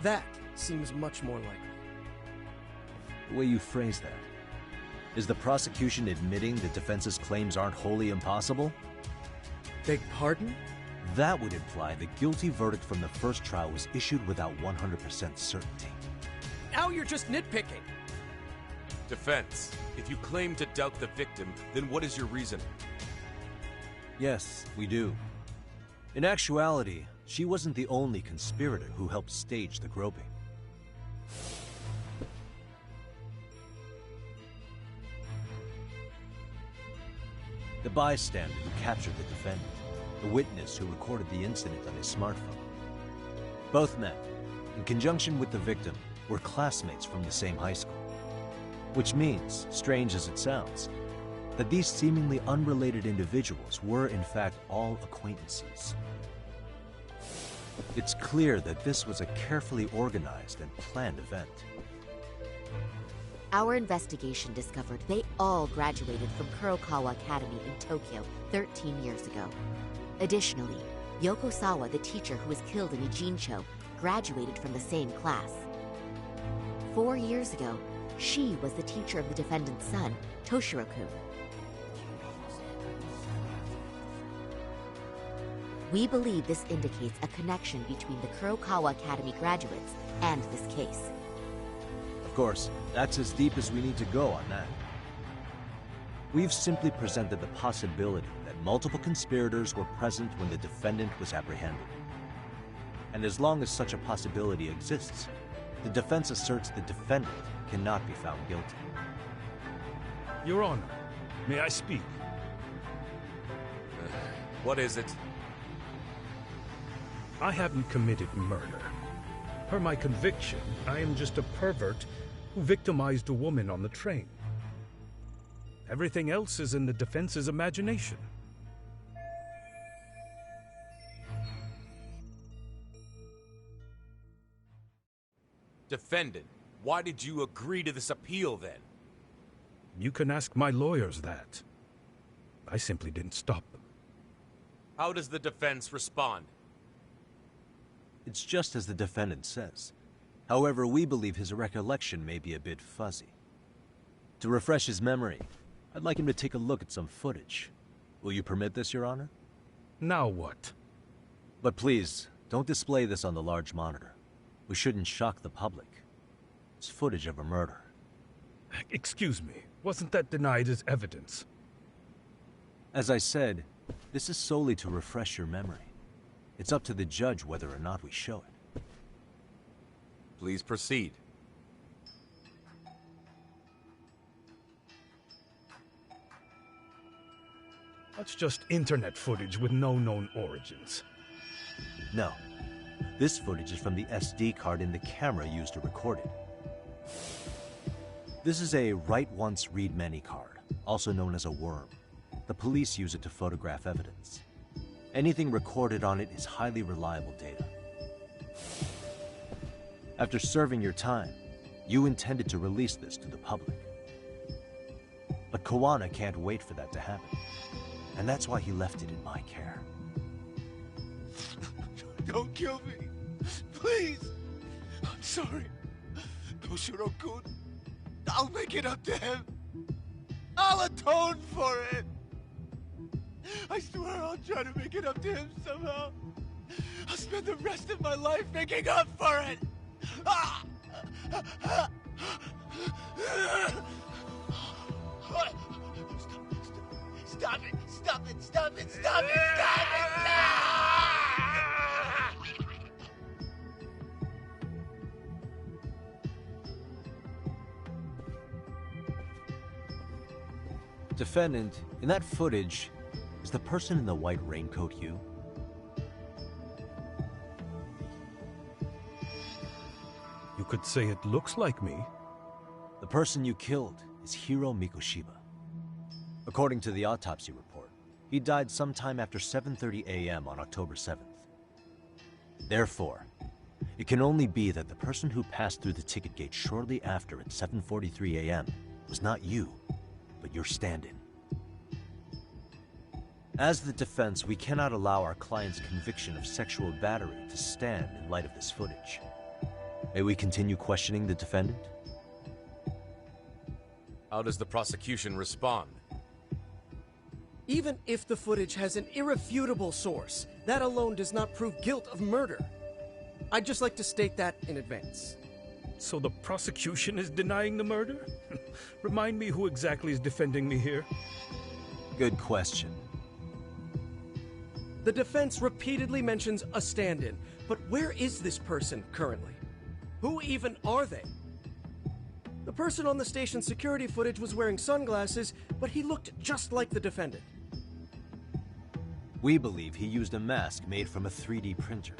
That seems much more likely. The way you phrase that. Is the prosecution admitting the defense's claims aren't wholly impossible? Beg pardon? That would imply the guilty verdict from the first trial was issued without 100% certainty. Now you're just nitpicking. Defense, if you claim to doubt the victim, then what is your reason? Yes, we do. In actuality, she wasn't the only conspirator who helped stage the groping. The bystander who captured the defendant, the witness who recorded the incident on his smartphone. Both men, in conjunction with the victim, were classmates from the same high school. Which means, strange as it sounds, that these seemingly unrelated individuals were in fact all acquaintances. It's clear that this was a carefully organized and planned event. Our investigation discovered they all graduated from Kurokawa Academy in Tokyo 13 years ago. Additionally, Yoko Sawa, the teacher who was killed in Ijincho, graduated from the same class. 4 years ago, she was the teacher of the defendant's son, Toshiro-kun. We believe this indicates a connection between the Kurokawa Academy graduates and this case. Of course, that's as deep as we need to go on that. We've simply presented the possibility that multiple conspirators were present when the defendant was apprehended. And as long as such a possibility exists, the defense asserts the defendant cannot be found guilty. Your Honor, may I speak? What is it? I haven't committed murder. Per my conviction, I am just a pervert who victimized a woman on the train. Everything else is in the defense's imagination. Defendant, why did you agree to this appeal then? You can ask my lawyers that. I simply didn't stop them. How does the defense respond? It's just as the defendant says. However, we believe his recollection may be a bit fuzzy. To refresh his memory, I'd like him to take a look at some footage. Will you permit this, Your Honor? Now what? But please, don't display this on the large monitor. We shouldn't shock the public. It's footage of a murder. Excuse me, wasn't that denied as evidence? As I said, this is solely to refresh your memory. It's up to the judge whether or not we show it. Please proceed. That's just internet footage with no known origins. No. This footage is from the SD card in the camera used to record it. This is a write once, read many card, also known as a worm. The police use it to photograph evidence. Anything recorded on it is highly reliable data. After serving your time, you intended to release this to the public. But Kawana can't wait for that to happen. And that's why he left it in my care. Don't kill me. Please. I'm sorry. Toshiro-kun. I'll make it up to him. I'll atone for it. I swear I'll try to make it up to him somehow. I'll spend the rest of my life making up for it. Stop it! Stop it! Stop it! Stop it! Stop it! Defendant, in that footage, is the person in the white raincoat you? You could say it looks like me. The person you killed is Hiro Mikoshiba. According to the autopsy report, he died sometime after 7:30 a.m. on October 7th. Therefore, It can only be that the person who passed through the ticket gate shortly after at 7:43 a.m. was not you, but your stand-in. As the defense, we cannot allow our client's conviction of sexual battery to stand in light of this footage. May we continue questioning the defendant? How does the prosecution respond? Even if the footage has an irrefutable source, that alone does not prove guilt of murder. I'd just like to state that in advance. So the prosecution is denying the murder? Remind me who exactly is defending me here? Good question. The defense repeatedly mentions a stand-in, but where is this person currently? Who even are they? The person on the station's security footage was wearing sunglasses, but he looked just like the defendant. We believe he used a mask made from a 3D printer.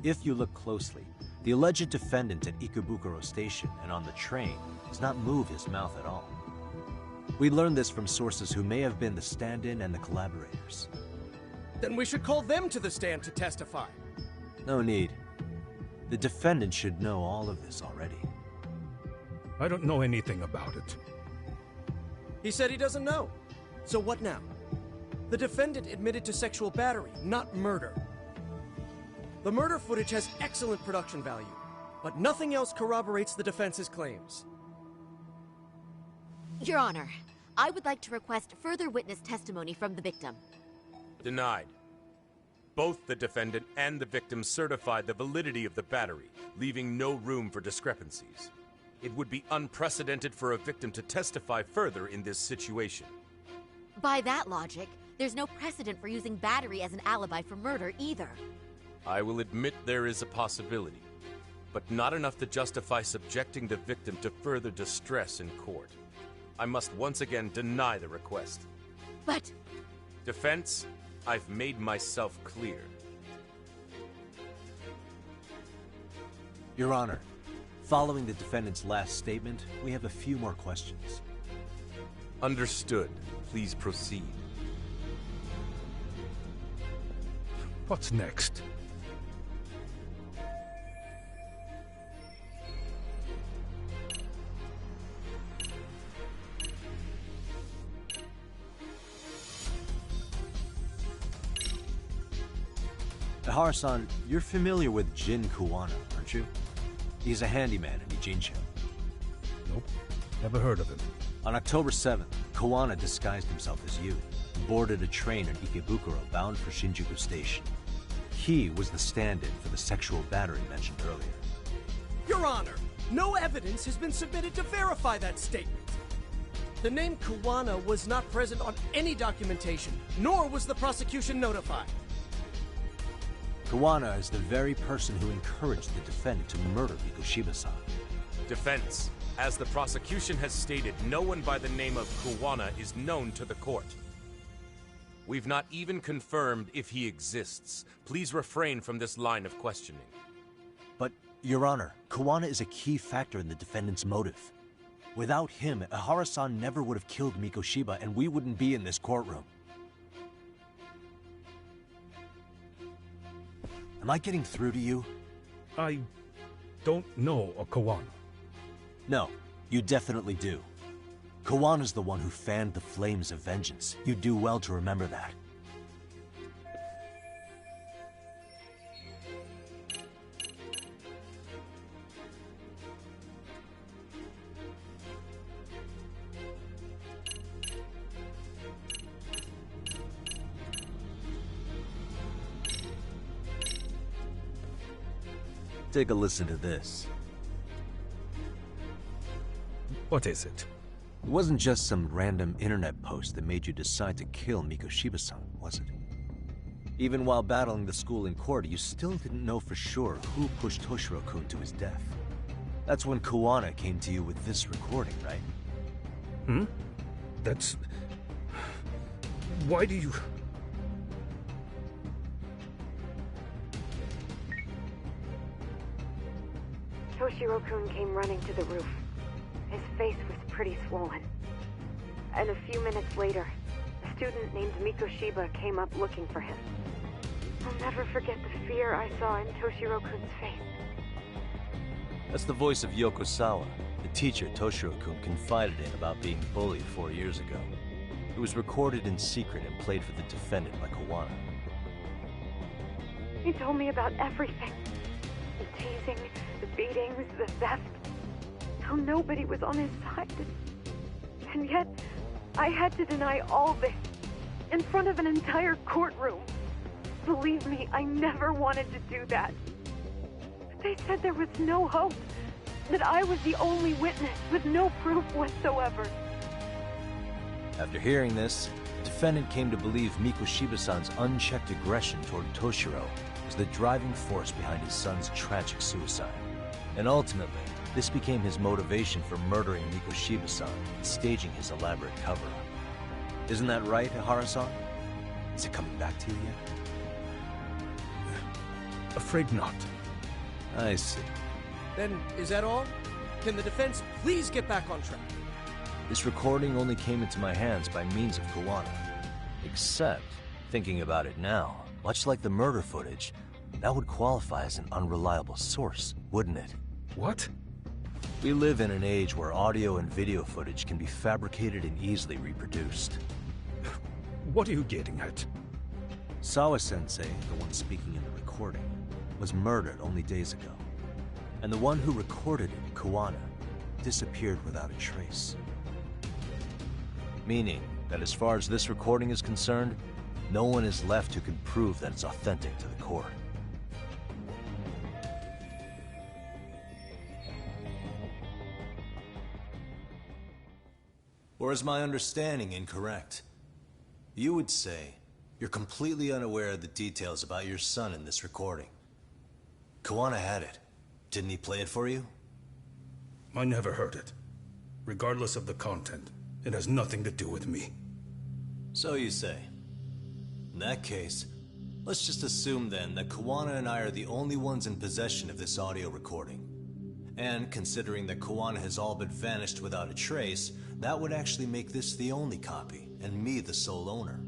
If you look closely, the alleged defendant at Ikebukuro Station and on the train does not move his mouth at all. We learned this from sources who may have been the stand-in and the collaborators. Then we should call them to the stand to testify. No need. The defendant should know all of this already. I don't know anything about it. He said he doesn't know. So what now? The defendant admitted to sexual battery, not murder. The murder footage has excellent production value, but nothing else corroborates the defense's claims. Your Honor, I would like to request further witness testimony from the victim. Denied. Both the defendant and the victim certified the validity of the battery, leaving no room for discrepancies. It would be unprecedented for a victim to testify further in this situation. By that logic, there's no precedent for using battery as an alibi for murder either. I will admit there is a possibility, but not enough to justify subjecting the victim to further distress in court. I must once again deny the request. But... Defense, I've made myself clear. Your Honor, following the defendant's last statement, we have a few more questions. Understood. Please proceed. What's next? Ihara-san, you're familiar with Jin Kuwana, aren't you? He's a handyman in Ijincho. Nope, never heard of him. On October 7th, Kuwana disguised himself as you and boarded a train in Ikebukuro bound for Shinjuku Station. He was the stand-in for the sexual battery mentioned earlier. Your Honor, no evidence has been submitted to verify that statement. The name Kuwana was not present on any documentation, nor was the prosecution notified. Kuwana is the very person who encouraged the defendant to murder Mikoshiba-san. Defense, as the prosecution has stated, no one by the name of Kuwana is known to the court. We've not even confirmed if he exists. Please refrain from this line of questioning. But, Your Honor, Kuwana is a key factor in the defendant's motive. Without him, Ihara-san never would have killed Mikoshiba and we wouldn't be in this courtroom. Am I getting through to you? I don't know a Kuwana. No, you definitely do. Kawana's the one who fanned the flames of vengeance. You do well to remember that. Take a listen to this. What is it? It wasn't just some random internet post that made you decide to kill Mikoshiba-san, was it? Even while battling the school in court, you still didn't know for sure who pushed Toshiro-kun to his death. That's when Kuwana came to you with this recording, right? Hmm? That's... Why do you... Toshiro-kun came running to the roof. His face was pretty swollen. And a few minutes later, a student named Mikoshiba came up looking for him. I'll never forget the fear I saw in Toshiro-kun's face. That's the voice of Yokosawa, the teacher Toshiro-kun confided in about being bullied 4 years ago. It was recorded in secret and played for the defendant by Kawana. He told me about everything. The teasing, the beatings, the theft. How nobody was on his side. And yet, I had to deny all this in front of an entire courtroom. Believe me, I never wanted to do that. They said there was no hope, that I was the only witness with no proof whatsoever. After hearing this, the defendant came to believe Mikoshiba-san's unchecked aggression toward Toshiro was the driving force behind his son's tragic suicide. And ultimately, this became his motivation for murdering Mikoshiba-san and staging his elaborate cover-up. Isn't that right, Ihara-san? Is it coming back to you yet? Afraid not. I see. Then, is that all? Can the defense please get back on track? This recording only came into my hands by means of Kawana. Except, thinking about it now, much like the murder footage, that would qualify as an unreliable source, wouldn't it? What? We live in an age where audio and video footage can be fabricated and easily reproduced. What are you getting at? Sawa-sensei, the one speaking in the recording, was murdered only days ago. And the one who recorded it, Kawana, disappeared without a trace. Meaning that as far as this recording is concerned, no one is left who can prove that it's authentic to the court. Or is my understanding incorrect? You would say you're completely unaware of the details about your son in this recording. Kawana had it. Didn't he play it for you? I never heard it. Regardless of the content, it has nothing to do with me. So you say. In that case, let's just assume then that Kawana and I are the only ones in possession of this audio recording. And considering that Kawana has all but vanished without a trace, that would actually make this the only copy, and me the sole owner.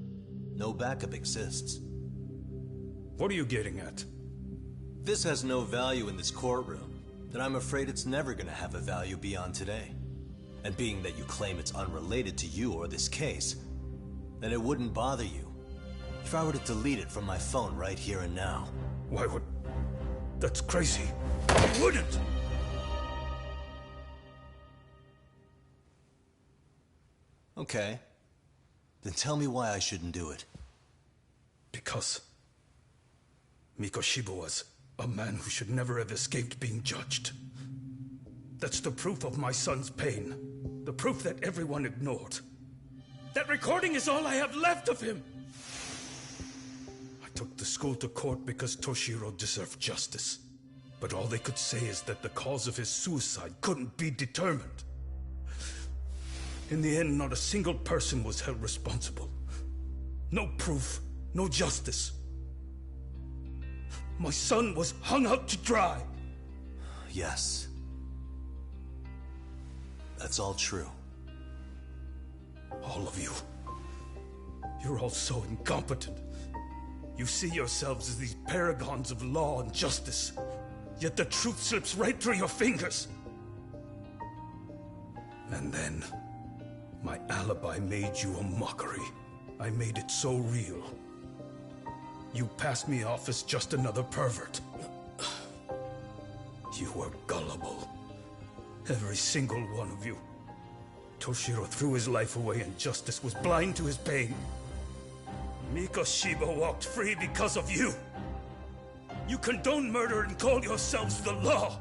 No backup exists. What are you getting at? This has no value in this courtroom, then I'm afraid it's never gonna have a value beyond today. And being that you claim it's unrelated to you or this case, then it wouldn't bother you if I were to delete it from my phone right here and now. Why would... That's crazy. I wouldn't! Okay. Then tell me why I shouldn't do it. Because Mikoshiba was a man who should never have escaped being judged. That's the proof of my son's pain. The proof that everyone ignored. That recording is all I have left of him! I took the school to court because Toshiro deserved justice. But all they could say is that the cause of his suicide couldn't be determined. In the end, not a single person was held responsible. No proof, no justice. My son was hung out to dry. Yes. That's all true. All of you. You're all so incompetent. You see yourselves as these paragons of law and justice. Yet the truth slips right through your fingers. And then, my alibi made you a mockery. I made it so real. You passed me off as just another pervert. You were gullible. Every single one of you. Toshiro threw his life away and justice was blind to his pain. Mikoshiba walked free because of you. You condone murder and call yourselves the law.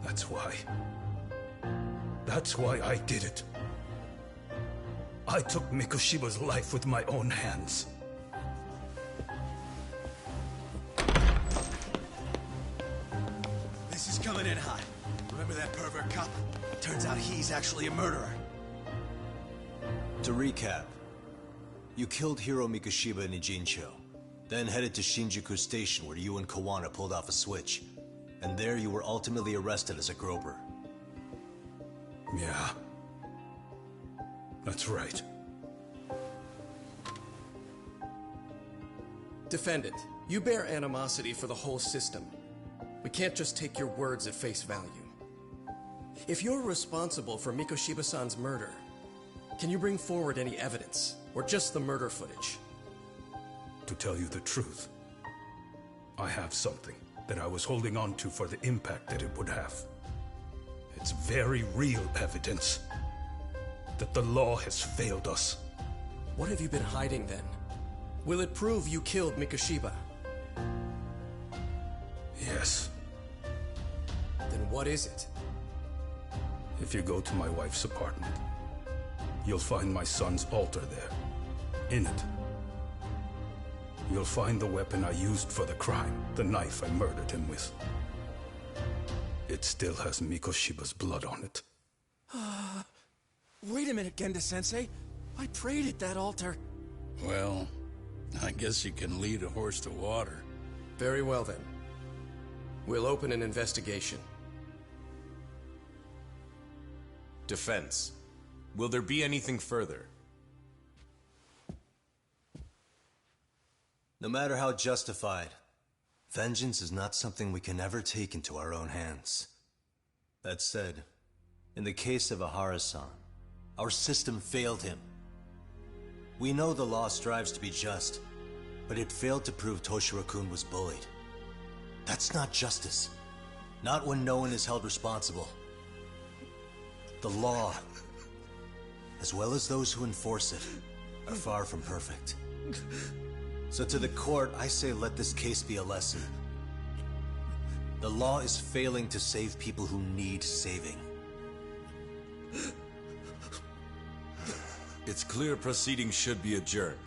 That's why. That's why I did it. I took Mikoshiba's life with my own hands. This is coming in hot. Remember that pervert cop? Turns out he's actually a murderer. To recap, you killed Hiro Mikoshiba in Ijincho, then headed to Shinjuku Station where you and Kawana pulled off a switch, and there you were ultimately arrested as a groper. Yeah. That's right. Defendant, you bear animosity for the whole system. We can't just take your words at face value. If you're responsible for Mikoshiba-san's murder, can you bring forward any evidence, or just the murder footage? To tell you the truth, I have something that I was holding on to for the impact that it would have. It's very real evidence that the law has failed us. What have you been hiding then? Will it prove you killed Mikoshiba? Yes. Then what is it? If you go to my wife's apartment, you'll find my son's altar there. In it, you'll find the weapon I used for the crime, the knife I murdered him with. It still has Mikoshiba's blood on it. Wait a minute, Genda-sensei. I prayed at that altar. Well, I guess you can lead a horse to water. Very well, then. We'll open an investigation. Defense. Will there be anything further? No matter how justified, vengeance is not something we can ever take into our own hands. That said, in the case of Ahara-san, our system failed him. We know the law strives to be just, but it failed to prove Toshiro-kun was bullied. That's not justice. Not when no one is held responsible. The law, as well as those who enforce it, are far from perfect. So to the court, I say let this case be a lesson. The law is failing to save people who need saving. It's clear proceedings should be adjourned.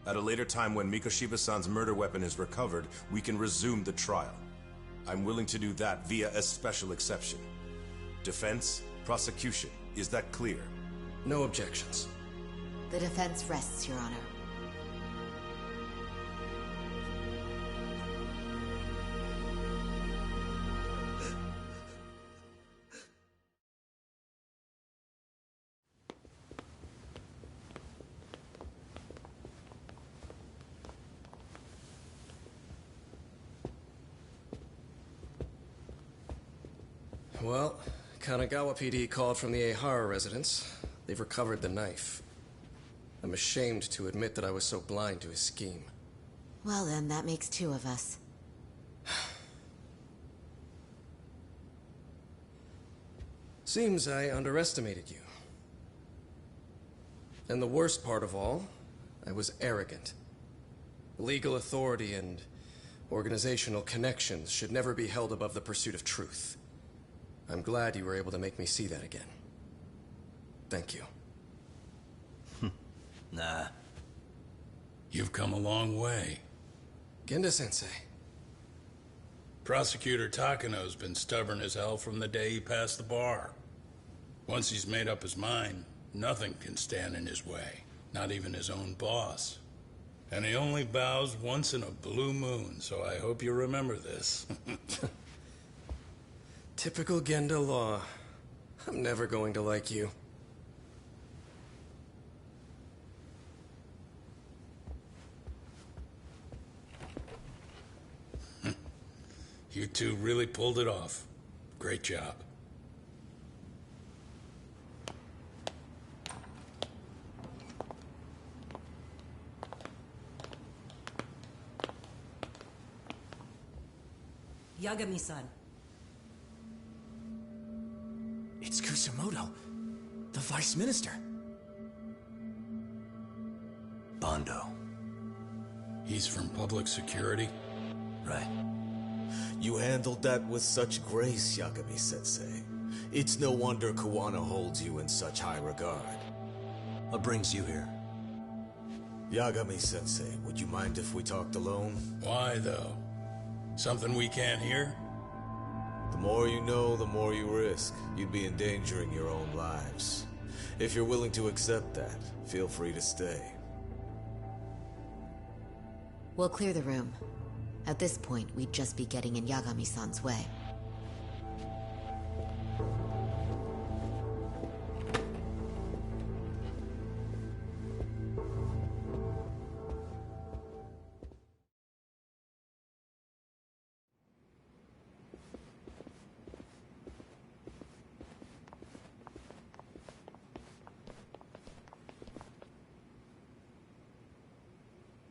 At a later time when Mikoshiba-san's murder weapon is recovered, we can resume the trial. I'm willing to do that via a special exception. Defense, prosecution, is that clear? No objections. The defense rests, Your Honor. Well, Kanagawa PD called from the Ehara residence. They've recovered the knife. I'm ashamed to admit that I was so blind to his scheme. Well then, that makes two of us. Seems I underestimated you. And the worst part of all, I was arrogant. Legal authority and organizational connections should never be held above the pursuit of truth. I'm glad you were able to make me see that again. Thank you. Nah. You've come a long way. Genda-sensei. Prosecutor Takano's been stubborn as hell from the day he passed the bar. Once he's made up his mind, nothing can stand in his way. Not even his own boss. And he only bows once in a blue moon, so I hope you remember this. Typical Genda law. I'm never going to like you. You two really pulled it off. Great job. Yagami-san. It's Kusamoto, the Vice Minister. Bondo. He's from public security? Right. You handled that with such grace, Yagami-sensei. It's no wonder Kuwana holds you in such high regard. What brings you here? Yagami-sensei, would you mind if we talked alone? Why, though? Something we can't hear? The more you know, the more you risk. You'd be endangering your own lives. If you're willing to accept that, feel free to stay. We'll clear the room. At this point, we'd just be getting in Yagami-san's way.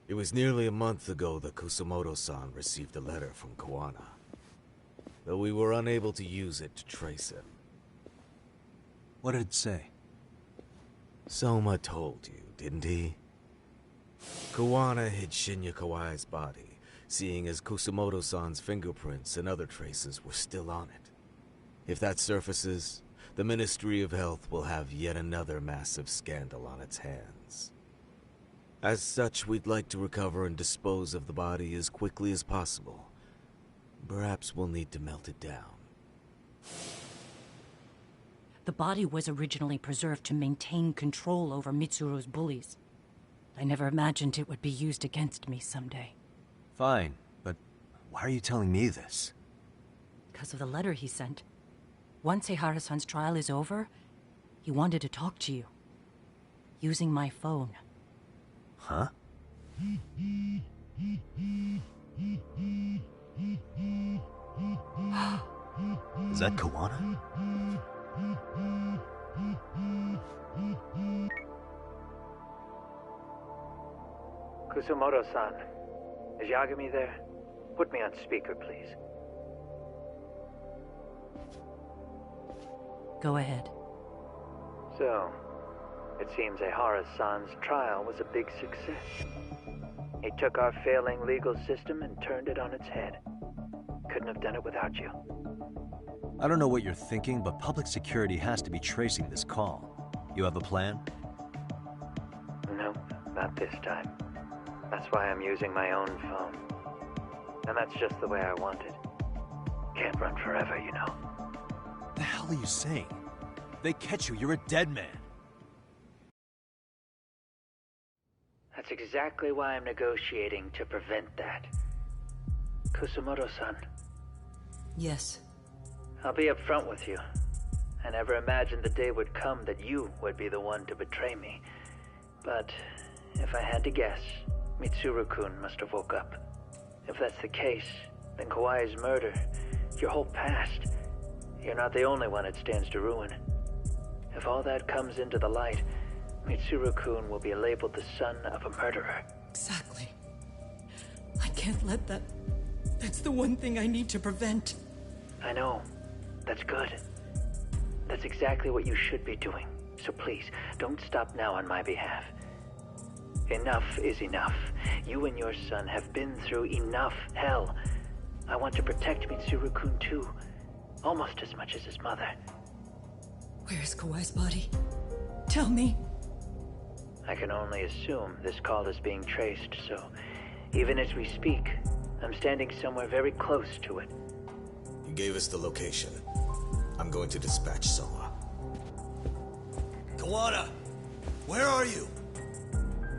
It was nearly a month ago that Kusumoto-san received a letter from Koana, though we were unable to use it to trace him. What did it say? Soma told you, didn't he? Koana hid Shinya Kawai's body, seeing as Kusumoto-san's fingerprints and other traces were still on it. If that surfaces, the Ministry of Health will have yet another massive scandal on its hands. As such, we'd like to recover and dispose of the body as quickly as possible. Perhaps we'll need to melt it down. The body was originally preserved to maintain control over Mitsuru's bullies. I never imagined it would be used against me someday. Fine, but why are you telling me this? Because of the letter he sent. Once Eihara-san's trial is over, he wanted to talk to you. Using my phone. Huh? Is that Koana? Kusumoto-san, is Yagami there? Put me on speaker, please. Go ahead. So, it seems Eihara-san's trial was a big success. He took our failing legal system and turned it on its head. Couldn't have done it without you. I don't know what you're thinking, but public security has to be tracing this call. You have a plan? Nope, not this time. That's why I'm using my own phone. And that's just the way I want it. Can't run forever, you know. The hell are you saying? If they catch you, you're a dead man. That's exactly why I'm negotiating to prevent that. Kusumoto-san. Yes. I'll be upfront with you. I never imagined the day would come that you would be the one to betray me. But if I had to guess, Mitsuru-kun must have woke up. If that's the case, then Kawai's murder, your whole past, you're not the only one it stands to ruin. If all that comes into the light, Mitsuru-kun will be labeled the son of a murderer. Exactly. I can't let that... That's the one thing I need to prevent. I know. That's good. That's exactly what you should be doing. So please, don't stop now on my behalf. Enough is enough. You and your son have been through enough hell. I want to protect Mitsuru-kun too. Almost as much as his mother. Where is Kawai's body? Tell me. I can only assume this call is being traced, so even as we speak, I'm standing somewhere very close to it. You gave us the location. I'm going to dispatch Soma. Koana! Where are you?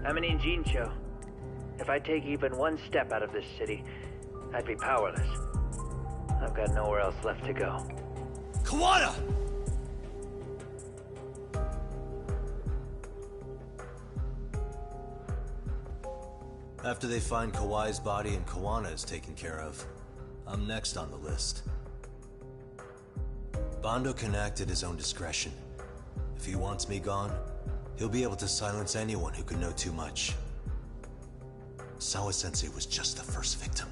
I'm in Injincho. If I take even one step out of this city, I'd be powerless. I've got nowhere else left to go. Koana! After they find Kawai's body and Koana is taken care of, I'm next on the list. Bando can act at his own discretion. If he wants me gone, he'll be able to silence anyone who could know too much. Sawa-sensei was just the first victim.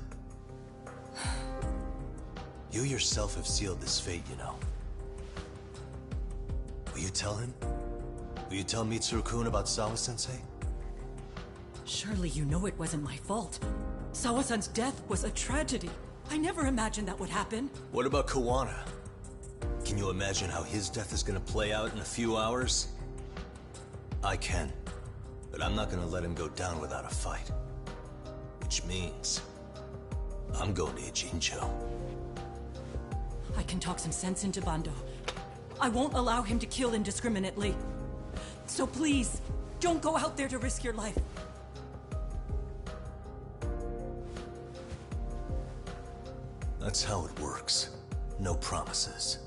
You yourself have sealed this fate, you know. Will you tell him? Will you tell Mitsuru-kun about Sawa-sensei? Surely you know it wasn't my fault. Sawa-san's death was a tragedy. I never imagined that would happen. What about Koana? Can you imagine how his death is gonna play out in a few hours? I can, but I'm not gonna let him go down without a fight. Which means, I'm going to Ijincho. I can talk some sense into Bando. I won't allow him to kill indiscriminately. So please, don't go out there to risk your life. That's how it works. No promises.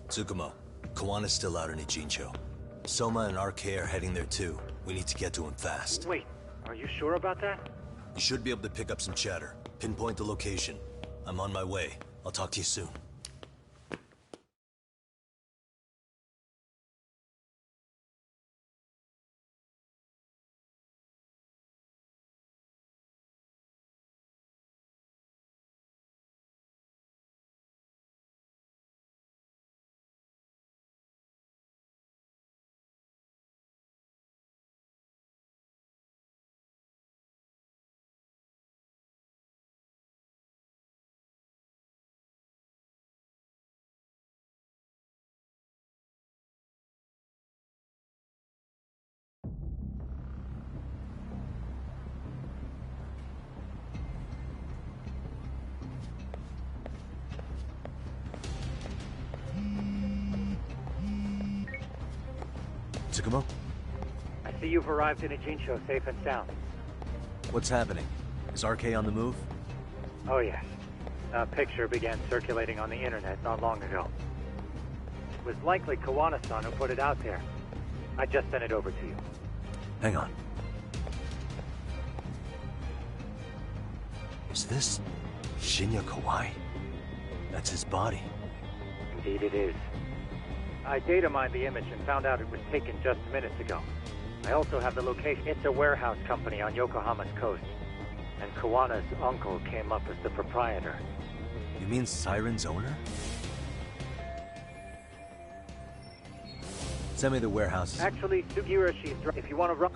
Tsukumo, Kawana's still out in Ijincho. Soma and RK are heading there too. We need to get to him fast. Wait, are you sure about that? You should be able to pick up some chatter. Pinpoint the location. I'm on my way. I'll talk to you soon. Tsukumo? I see you've arrived in Ijincho safe and sound. What's happening? Is RK on the move? Oh yes. A picture began circulating on the internet not long ago. It was likely Kawana-san who put it out there. I just sent it over to you. Hang on. Is this Shinya Kawai? That's his body. Indeed it is. I data mined the image and found out it was taken just minutes ago. I also have the location. It's a warehouse company on Yokohama's coast. And Kawana's uncle came up as the proprietor. You mean Siren's owner? Send me the warehouse. Actually, Sugiura, if you want to run...